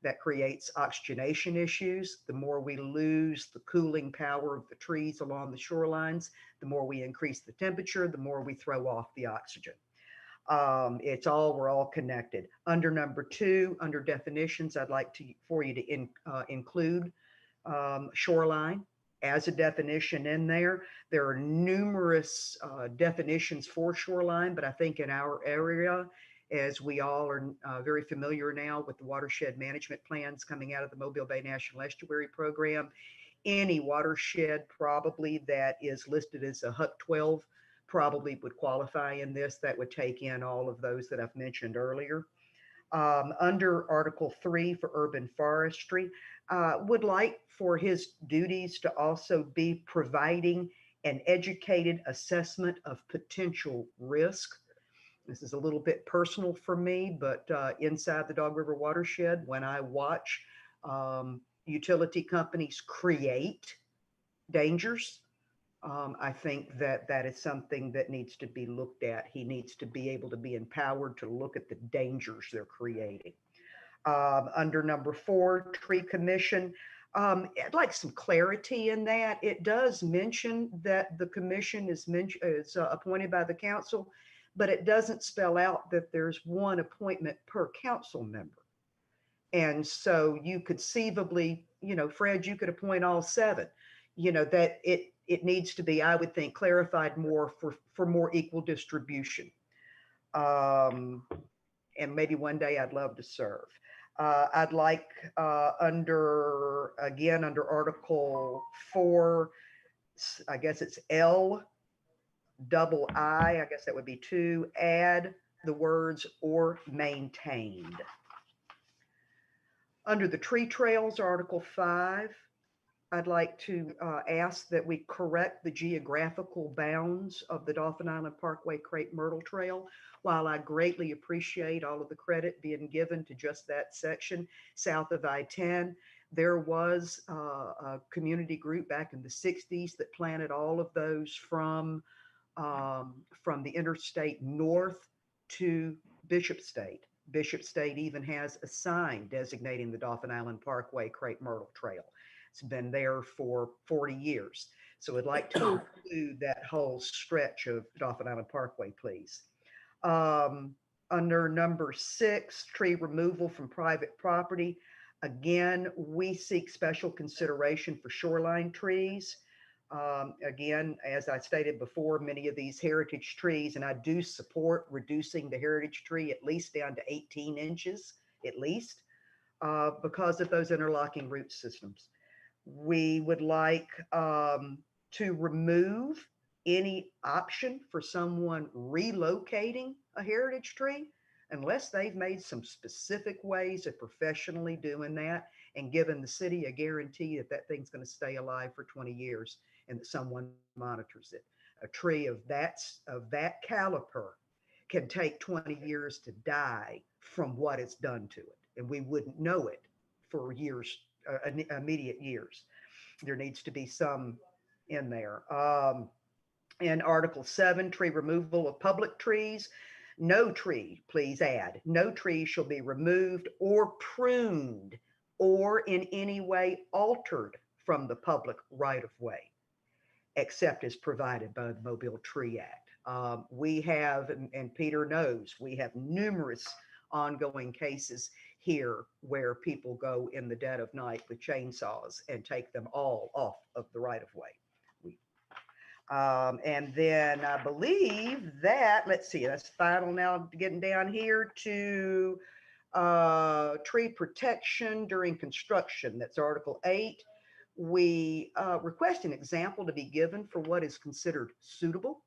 That creates oxygenation issues. The more we lose the cooling power of the trees along the shorelines, the more we increase the temperature, the more we throw off the oxygen. We're all connected. Under number 2, under definitions, I'd like for you to include shoreline as a definition in there. There are numerous definitions for shoreline, but I think in our area, as we all are very familiar now with the watershed management plans coming out of the Mobile Bay National Estuary Program, any watershed probably that is listed as a HUC 12 probably would qualify in this. That would take in all of those that I've mentioned earlier. Under Article 3 for urban forestry, would like for his duties to also be providing an educated assessment of potential risk. This is a little bit personal for me, but inside the Dog River watershed, when I watch utility companies create dangers, I think that is something that needs to be looked at. He needs to be able to be empowered to look at the dangers they're creating. Under number 4, tree commission, I'd like some clarity in that. It does mention that the commission is appointed by the council, but it doesn't spell out that there's one appointment per council member. And so you conceivably, Fred, you could appoint all 7, that it needs to be, I would think, clarified more for more equal distribution. And maybe one day I'd love to serve. I'd like under Article 4, I guess it's L, double I guess that would be 2, add the words or maintained. Under the tree trails, Article 5, I'd like to ask that we correct the geographical bounds of the Dauphin Island Parkway Crepe Myrtle Trail. While I greatly appreciate all of the credit being given to just that section south of I-10, there was a community group back in the 60s that planted all of those from the interstate north to Bishop State. Bishop State even has a sign designating the Dauphin Island Parkway Crepe Myrtle Trail. It's been there for 40 years. So I'd like to include that whole stretch of Dauphin Island Parkway, please. Under number 6, tree removal from private property. Again, we seek special consideration for shoreline trees. Again, as I stated before, many of these heritage trees, and I do support reducing the heritage tree at least down to 18 inches, at least, because of those interlocking root systems. We would like to remove any option for someone relocating a heritage tree unless they've made some specific ways of professionally doing that and given the city a guarantee that that thing's going to stay alive for 20 years and that someone monitors it. A tree of that caliber can take 20 years to die from what it's done to it, and we wouldn't know it for years, immediate years. There needs to be some in there. In Article 7, tree removal of public trees. No tree, please add, no tree shall be removed or pruned or in any way altered from the public right of way, except as provided by the Mobile Tree Act. We have, and Peter knows, we have numerous ongoing cases here where people go in the dead of night with chainsaws and take them all off of the right of way. And then I believe that, let's see, that's final now, getting down here to tree protection during construction. That's Article 8. We request an example to be given for what is considered suitable.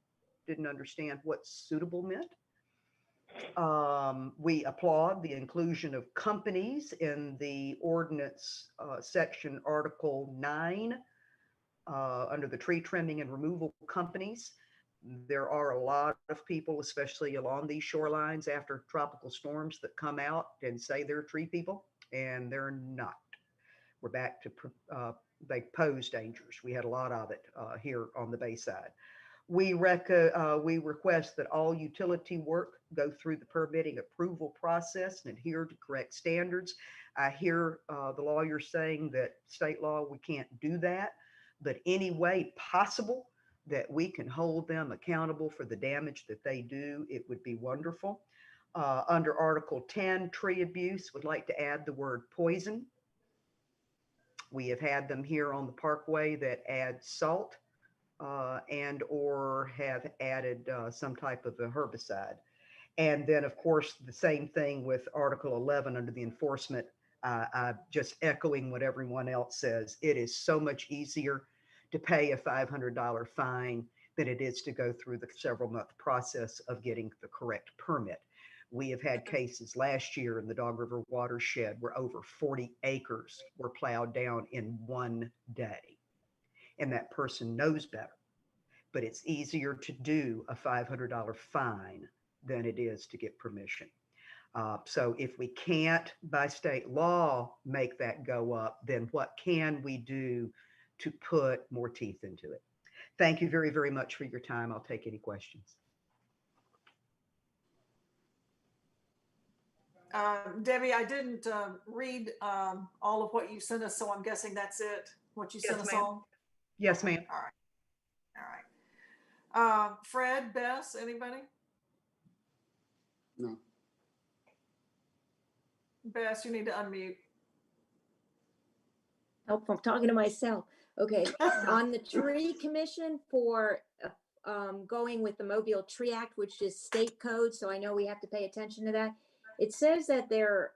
Didn't understand what suitable meant. We applaud the inclusion of companies in the ordinance section Article 9 under the tree trimming and removal companies. There are a lot of people, especially along these shorelines after tropical storms, that come out and say they're tree people, and they're not. We're back to they pose dangers. We had a lot of it here on the Bayside. We request that all utility work go through the permitting approval process and adhere to correct standards. I hear the lawyer saying that state law, we can't do that, but any way possible that we can hold them accountable for the damage that they do, it would be wonderful. Under Article 10, tree abuse, would like to add the word poison. We have had them here on the Parkway that add salt and or have added some type of a herbicide. And then, of course, the same thing with Article 11 under the enforcement. I'm just echoing what everyone else says. It is so much easier to pay a $500 fine than it is to go through the several month process of getting the correct permit. We have had cases last year in the Dog River watershed where over 40 acres were plowed down in one day. And that person knows better, but it's easier to do a $500 fine than it is to get permission. So if we can't by state law make that go up, then what can we do to put more teeth into it? Thank you very, very much for your time. I'll take any questions. Debbie, I didn't read all of what you sent us, so I'm guessing that's it, what you sent us all? Yes, ma'am. All right. All right. Fred, Bess, anybody? No. Bess, you need to unmute. Nope, I'm talking to myself. Okay, on the tree commission for going with the Mobile Tree Act, which is state code, so I know we have to pay attention to that. It says that they're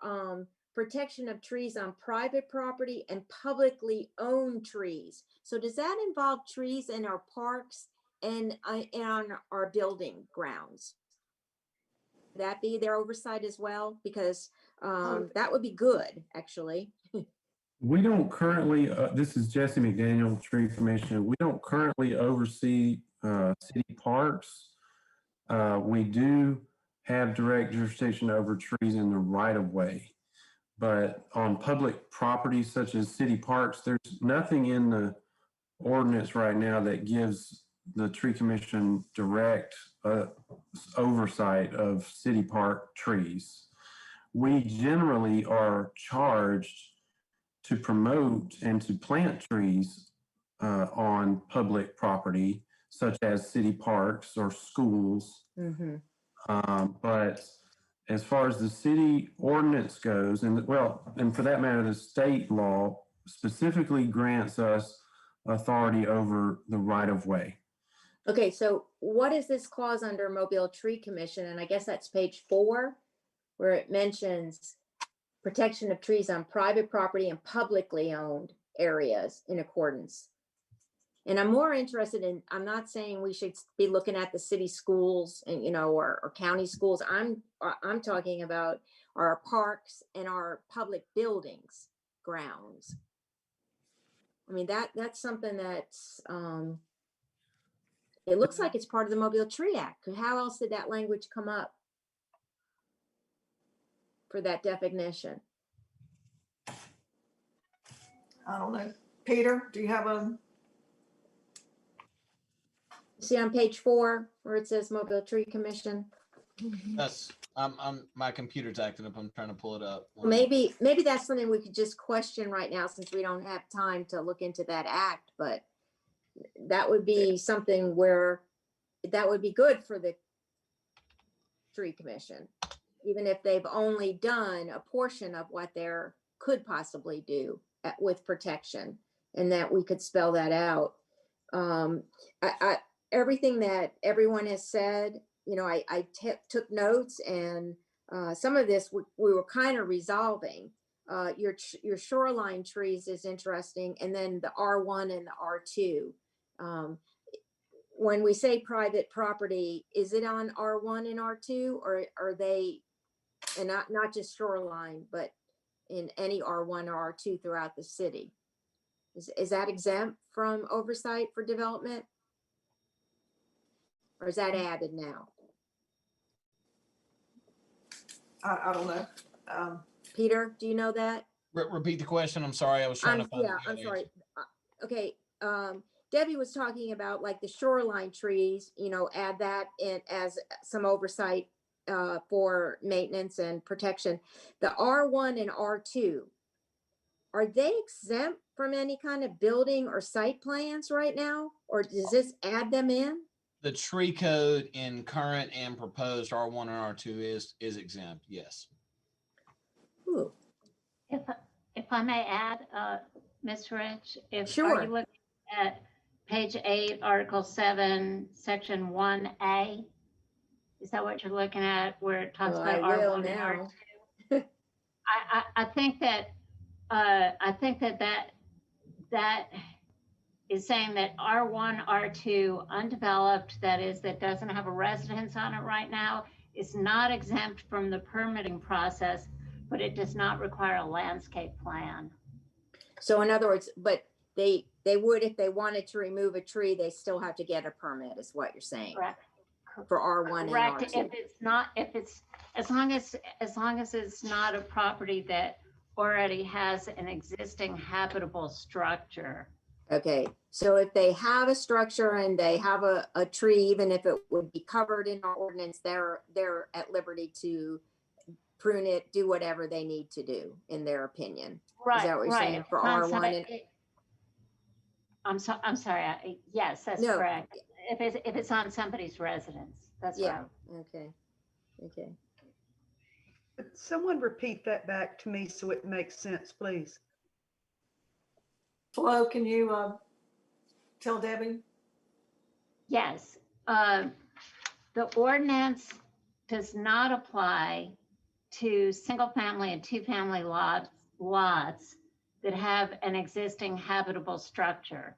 protection of trees on private property and publicly owned trees. So does that involve trees in our parks and on our building grounds? Would that be their oversight as well? Because that would be good, actually. We don't currently, this is Jesse McDaniel, Tree Commission. We don't currently oversee city parks. We do have direct jurisdiction over trees in the right of way. But on public property such as city parks, there's nothing in the ordinance right now that gives the Tree Commission direct oversight of city park trees. We generally are charged to promote and to plant trees on public property, such as city parks or schools. Mm-hmm. But as far as the city ordinance goes, and for that matter, the state law specifically grants us authority over the right of way. Okay, so what is this clause under Mobile Tree Commission? And I guess that's page 4, where it mentions protection of trees on private property and publicly owned areas in accordance. And I'm more interested in, I'm not saying we should be looking at the city schools and, or county schools. I'm talking about our parks and our public buildings, grounds. I mean, that's something that's, it looks like it's part of the Mobile Tree Act. How else did that language come up for that definition? I don't know. Peter, do you have a? See on page 4 where it says Mobile Tree Commission? That's, my computer's acting up. I'm trying to pull it up. Maybe that's something we could just question right now since we don't have time to look into that act, but that would be something where that would be good for the Tree Commission, even if they've only done a portion of what they could possibly do with protection, and that we could spell that out. Everything that everyone has said, I took notes, and some of this we were kind of resolving. Your shoreline trees is interesting, and then the R1 and the R2. When we say private property, is it on R1 and R2, or are they, and not just shoreline, but in any R1 or R2 throughout the city? Is that exempt from oversight for development? Or is that added now? I don't know. Peter, do you know that? Repeat the question. I'm sorry. I was trying to find I'm sorry. Okay. Debbie was talking about like the shoreline trees, add that in as some oversight for maintenance and protection. The R1 and R2, are they exempt from any kind of building or site plans right now? Or does this add them in? The tree code in current and proposed R1 and R2 is exempt, yes. Ooh. If I may add, Ms. Rich, are Sure. you looking at page 8, Article 7, Section 1A? Is that what you're looking at, where it talks about I will R1 and now. R2? I think that that is saying that R1, R2 undeveloped, that is, that doesn't have a residence on it right now, is not exempt from the permitting process, but it does not require a landscape plan. So in other words, but they would, if they wanted to remove a tree, they still have to get a permit, is what you're saying. Correct. For R1 Correct. and R2. If it's not, as long as it's not a property that already has an existing habitable structure. Okay, so if they have a structure and they have a tree, even if it would be covered in our ordinance, they're at liberty to prune it, do whatever they need to do, in their opinion. Right. Is that what you're saying for R1 and? I'm sorry. Yes, that's No. correct. If it's on somebody's residence, that's Yeah, right. okay. Could someone repeat that back to me so it makes sense, please? Flo, can you tell Debbie? Yes, the ordinance does not apply to single-family and two-family lots that have an existing habitable structure.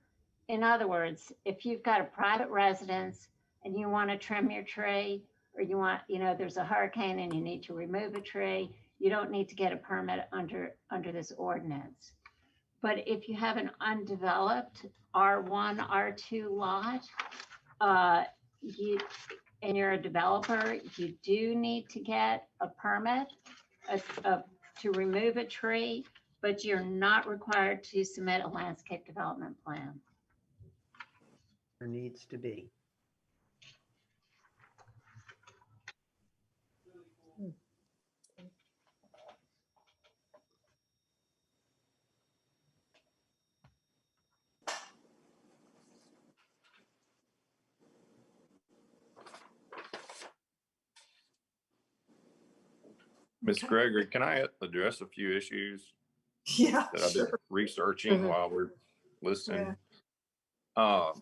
In other words, if you've got a private residence and you want to trim your tree, or you want, there's a hurricane and you need to remove a tree, you don't need to get a permit under this ordinance. But if you have an undeveloped R1, R2 lot, and you're a developer, you do need to get a permit to remove a tree, but you're not required to submit a landscape development plan. There needs to be. Ms. Gregory, can I address a few issues Yeah, that I've been sure. researching Mhm. while we're listening? Yeah.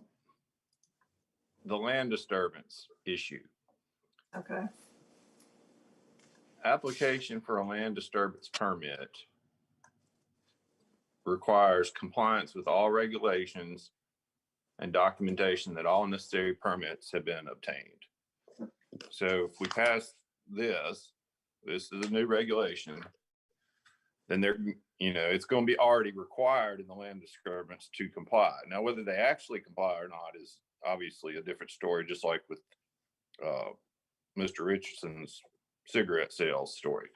The land disturbance issue. Okay. Application for a land disturbance permit requires compliance with all regulations and documentation that all necessary permits have been obtained. So if we pass this is a new regulation, then it's going to be already required in the land disturbance to comply. Now, whether they actually comply or not is obviously a different story, just like with Mr. Richardson's cigarette sales story.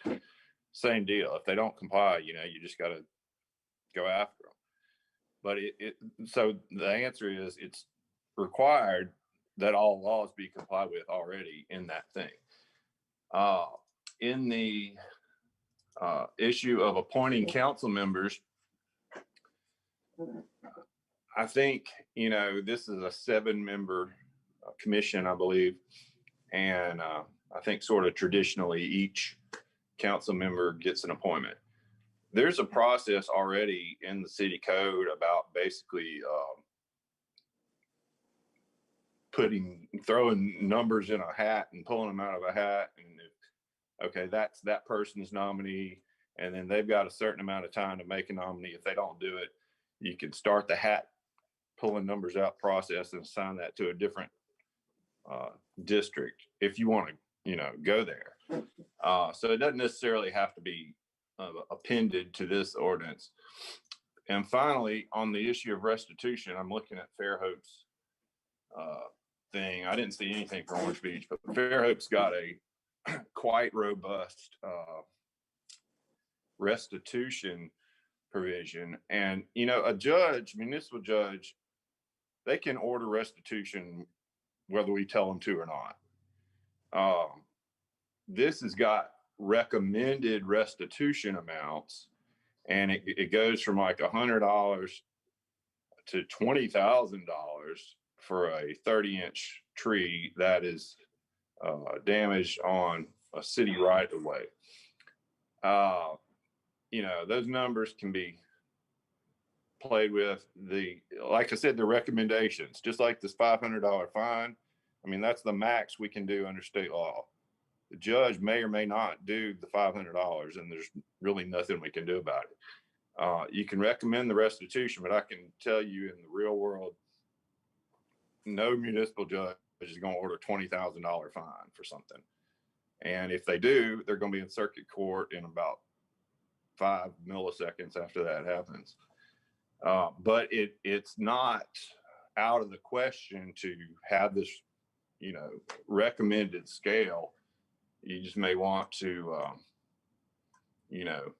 Same deal. If they don't comply, you just got to go after them. But so the answer is it's required that all laws be complied with already in that thing. In the issue of appointing council members, I think, this is a 7-member commission, I believe. And I think sort of traditionally each council member gets an appointment. There's a process already in the city code about basically throwing numbers in a hat and pulling them out of a hat. And okay, that's that person's nominee. And then they've got a certain amount of time to make a nominee. If they don't do it, you can start the hat pulling numbers out process and assign that to a different district if you want to, go there. So it doesn't necessarily have to be appended to this ordinance. And finally, on the issue of restitution, I'm looking at Fairhope's thing. I didn't see anything for Orange Beach, but Fairhope's got a quite robust restitution provision. And, a judge, municipal judge, they can order restitution whether we tell them to or not. This has got recommended restitution amounts, and it goes from like $100 to $20,000 for a 30-inch tree that is damaged on a city right of way. You know, those numbers can be played with. Like I said, the recommendations, just like this $500 fine. I mean, that's the max we can do under state law. The judge may or may not do the $500, and there's really nothing we can do about it. You can recommend the restitution, but I can tell you in the real world, no municipal judge is going to order a $20,000 fine for something. And if they do, they're going to be in circuit court in about 5 milliseconds after that happens. But it's not out of the question to have this, you know, recommended scale. You just may want to, you know,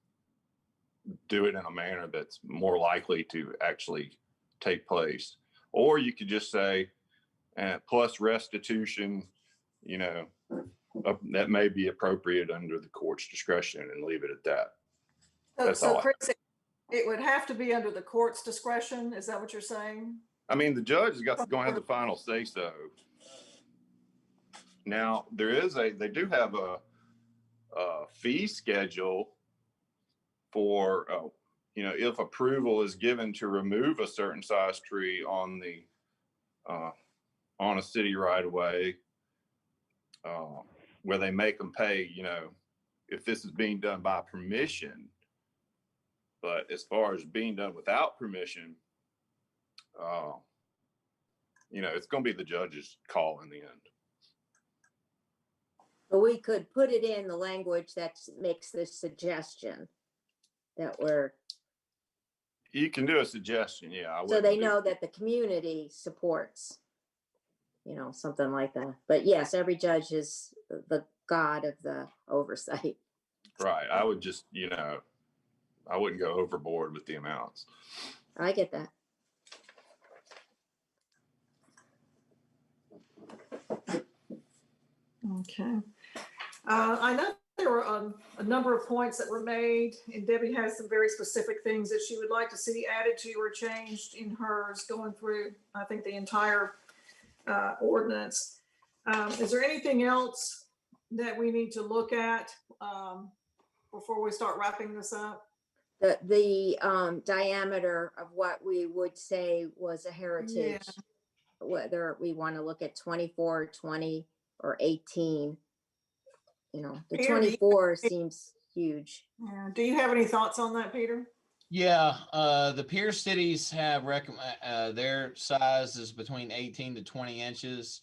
do it in a manner that's more likely to actually take place. Or you could just say, plus restitution, you know, that may be appropriate under the court's discretion, and leave it at that. That's So all. Chris, it would have to be under the court's discretion. Is that what you're saying? I mean, the judge is going to have the final say so. Now, they do have a fee schedule for, you know, if approval is given to remove a certain size tree on a city right of way, where they make them pay, you know, if this is being done by permission. But as far as being done without permission, you know, it's going to be the judge's call in the end. But we could put it in the language that makes this suggestion that You can do a suggestion, yeah. so they know that the community supports, you know, something like that. But yes, every judge is the god of the oversight. Right. I would just, you know, I wouldn't go overboard with the amounts. I get that. Okay. I know there were a number of points that were made, and Debbie has some very specific things that she would like to see added to or changed in hers going through, I think, the entire ordinance. Is there anything else that we need to look at before we start wrapping this up? The diameter of what we would say was a heritage, whether we want to look at 24, 20, or 18. You know, the Peter, 24 seems huge. Yeah. Do you have any thoughts on that, Peter? Yeah, the peer cities have their size is between 18 to 20 inches.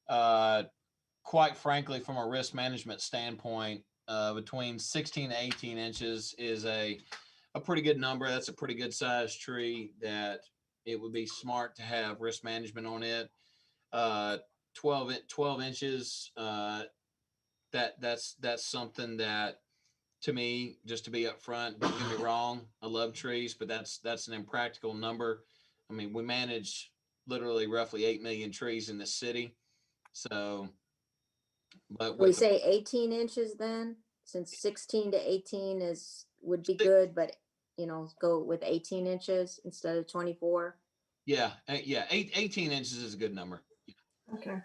Quite frankly, from a risk management standpoint, between 16 to 18 inches is a pretty good number. That's a pretty good sized tree that it would be smart to have risk management on it. 12 inches, that's something that, to me, just to be upfront, don't get me wrong, I love trees, but that's an impractical number. I mean, we manage literally roughly 8 million trees in the city. So, but We say 18 inches then, since 16 to 18 would be good, but you know, go with 18 inches instead of 24. Yeah, 18 inches is a good number. Okay.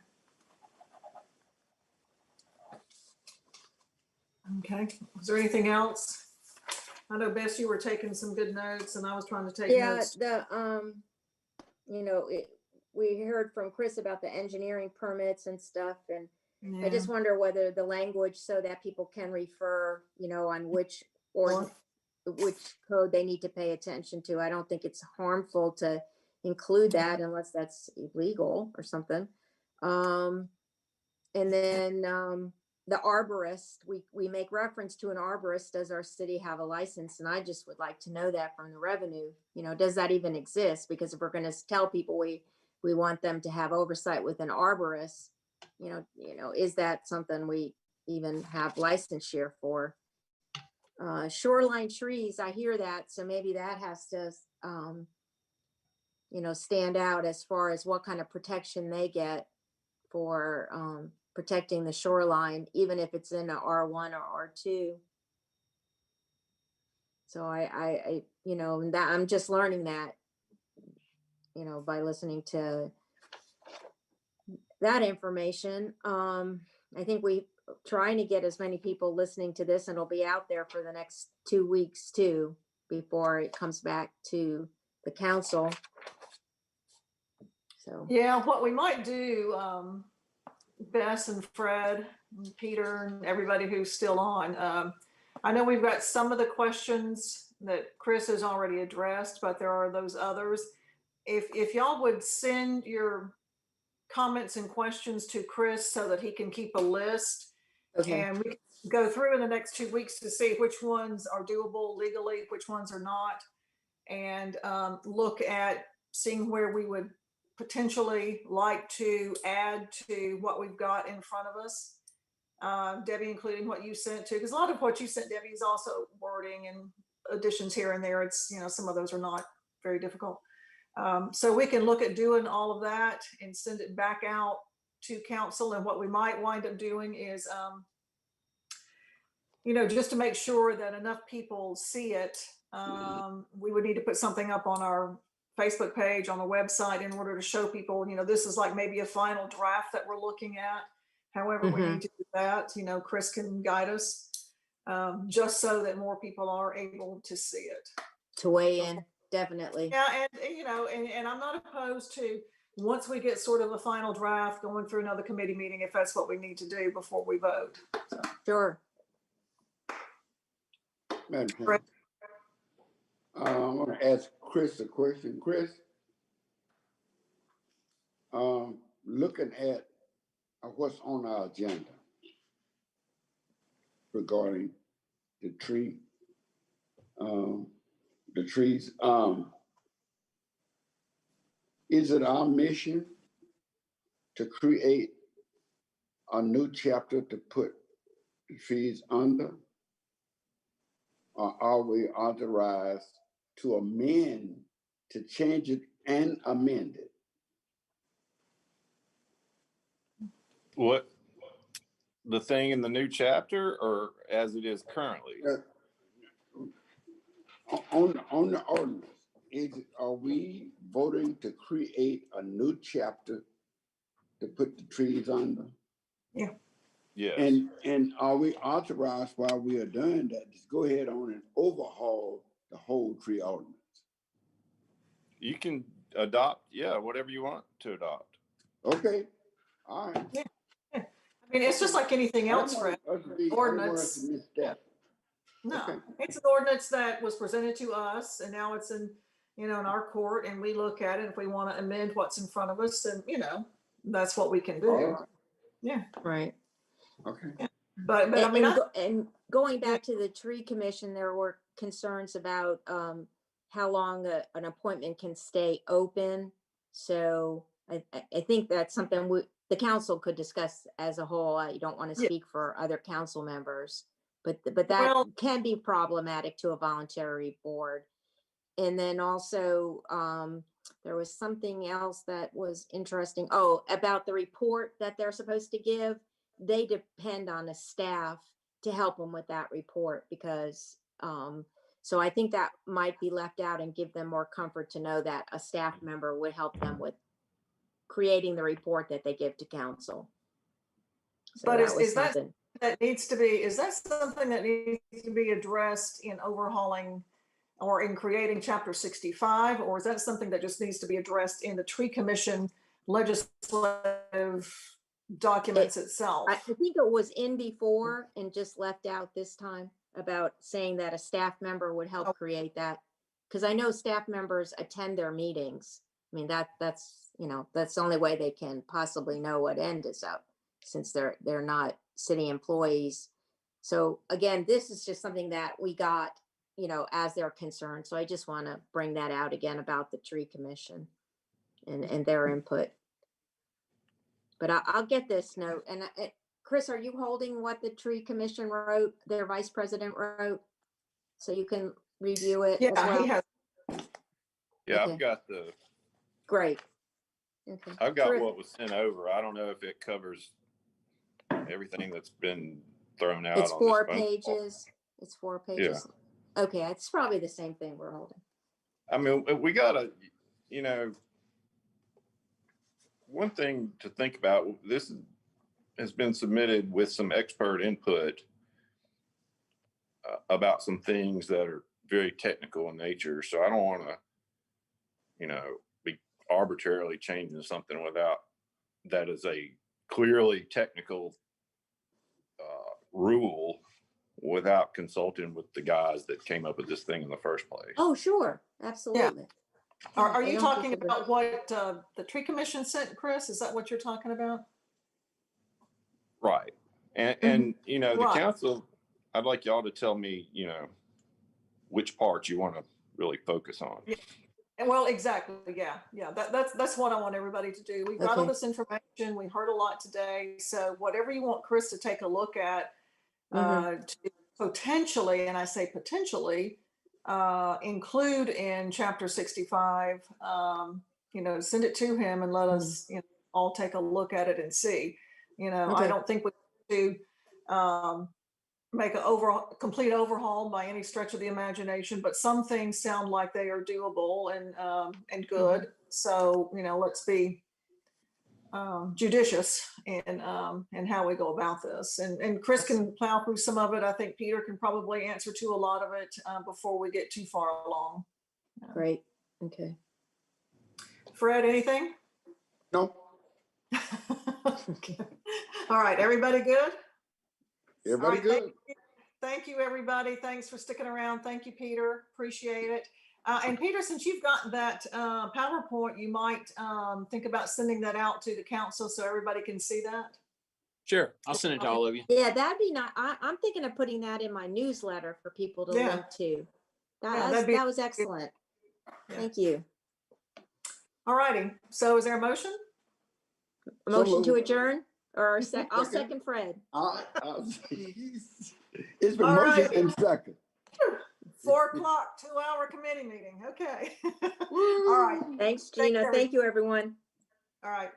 Okay. Is there anything else? I know, Bess, you were taking some good notes, and I was trying to take notes. You know, we heard from Chris about the engineering permits and stuff, and I just wonder whether the language so that people can refer, you know, on which code they need to pay attention to. I don't think it's harmful to include that unless that's illegal or something. And then the arborist, we make reference to an arborist. Does our city have a license? And I just would like to know that from the revenue. You know, does that even exist? Because if we're going to tell people we want them to have oversight with an arborist, you know, is that something we even have licensure for? Shoreline trees, I hear that, so maybe that has to stand out as far as what kind of protection they get for protecting the shoreline, even if it's in a R1 or R2. So I that I'm just learning that, by listening to that information. I think we trying to get as many people listening to this, and it'll be out there for the next 2 weeks too, before it comes back to the council. So Yeah, what we might do, Bess and Fred, and Peter, and everybody who's still on. I know we've got some of the questions that Chris has already addressed, but there are those others. If y'all would send your comments and questions to Chris so that he can keep a list. Okay. And we can go through in the next 2 weeks to see which ones are doable legally, which ones are not, and look at seeing where we would potentially like to add to what we've got in front of us. Debbie, including what you sent to, because a lot of what you sent, Debbie, is also wording and additions here and there. It's, some of those are not very difficult. So we can look at doing all of that and send it back out to council. And what we might wind up doing is, just to make sure that enough people see it, we would need to put something up on our Facebook page, on the website, in order to show people, this is like maybe a final draft that we're looking at. However, we need to do that, Chris can guide us, just so that more people are able to see it. To weigh in, definitely. Yeah, and I'm not opposed to, once we get sort of a final draft, going through another committee meeting, if that's what we need to do before we vote. So. Sure. Madam Chair, I want to ask Chris a question. Chris, looking at what's on our agenda regarding the trees, is it our mission to create a new chapter to put the trees under? Or are we authorized to amend, to change it and amend it? What, the thing in the new chapter, or as it is currently? On the ordinance, are we voting to create a new chapter to put the trees under? Yeah. Yes. And are we authorized, while we are doing that, just go ahead on and overhaul the whole tree ordinance? You can adopt, whatever you want to adopt. Okay, all right. Yeah. I mean, it's just like anything else, Fred. Ordinance. No, Okay. It's an ordinance that was presented to us, and now it's in, in our court, and we look at it. If we want to amend what's in front of us, then, that's what we can do. All right. Yeah. Right. Okay. Yeah. But I mean, and going back to the tree commission, there were concerns about how long an appointment can stay open. So I think that's something the council could discuss as a whole. I don't want to speak for other council members, but that can be problematic to a voluntary board. And then also there was something else that was interesting. Oh, about the report that they're supposed to give. They depend on a staff to help them with that report, because so I think that might be left out, and give them more comfort to know that a staff member would help them with creating the report that they give to council. So but is that something that needs to be, is that something that needs to be addressed in overhauling or in creating Chapter 65? Or is that something that just needs to be addressed in the tree commission legislative documents itself? I think it was in before and just left out this time, about saying that a staff member would help create that. Because I know staff members attend their meetings. I mean, that's the only way they can possibly know what end is up, since they're not city employees. So again, this is just something that we got, as they're concerned. So I just want to bring that out again about the tree commission and their input. But I'll get this note. And Chris, are you holding what the tree commission wrote, their vice president wrote, so you can review it? Yeah, as well? he has. Yeah, Okay. I've got the Great. Okay. I've got Terrific. what was sent over. I don't know if it covers everything that's been thrown out. It's on this 4 phone call. pages. It's 4 pages. Okay, it's probably the same thing we're holding. I mean, we gotta, you know, one thing to think about, this has been submitted with some expert input about some things that are very technical in nature. So I don't want to, you know, be arbitrarily changing something without that is a clearly technical rule without consulting with the guys that came up with this thing in the first place. Oh, sure, absolutely. Are I you don't talking disagree. about what the tree commission sent, Chris? Is that what you're talking about? Right. And you know, the Right. council, I'd like y'all to tell me, you know, which parts you want to really focus on. Yeah. Well, exactly. Yeah. That's what I want everybody to do. We've got all Okay. this information. We heard a lot today. So whatever you want Chris to take a look at, to potentially, and I say potentially, include in chapter 65, you know, send it to him and let us, you know, all take a look at it and see. You know, I Okay. don't think we do make a complete overhaul by any stretch of the imagination, but some things sound like they are doable and good. So, you know, let's be judicious in how we go about this. And Chris can plow through some of it. I think Peter can probably answer to a lot of it before we get too far along. Great. Okay. Fred, anything? No, Okay. All right, everybody good? everybody right, good? Thank you, everybody. Thanks for sticking around. Thank you, Peter. Appreciate it. And Peter, since you've gotten that PowerPoint, you might think about sending that out to the council so everybody can see that. Sure, I'll send it to all of you. Yeah, that'd be nice. I'm thinking of putting that in my newsletter for people to Yeah. link to. Yeah, that'd be- That was excellent. Yeah. Thank you. All righty. So is there a motion? A motion to moved. adjourn or I'll Second. second Fred. It's been All motion right. and second. 4 o'clock, 2-hour committee meeting. Okay. All right. Thanks, Thank Gina. you, Thank you, everyone. All right.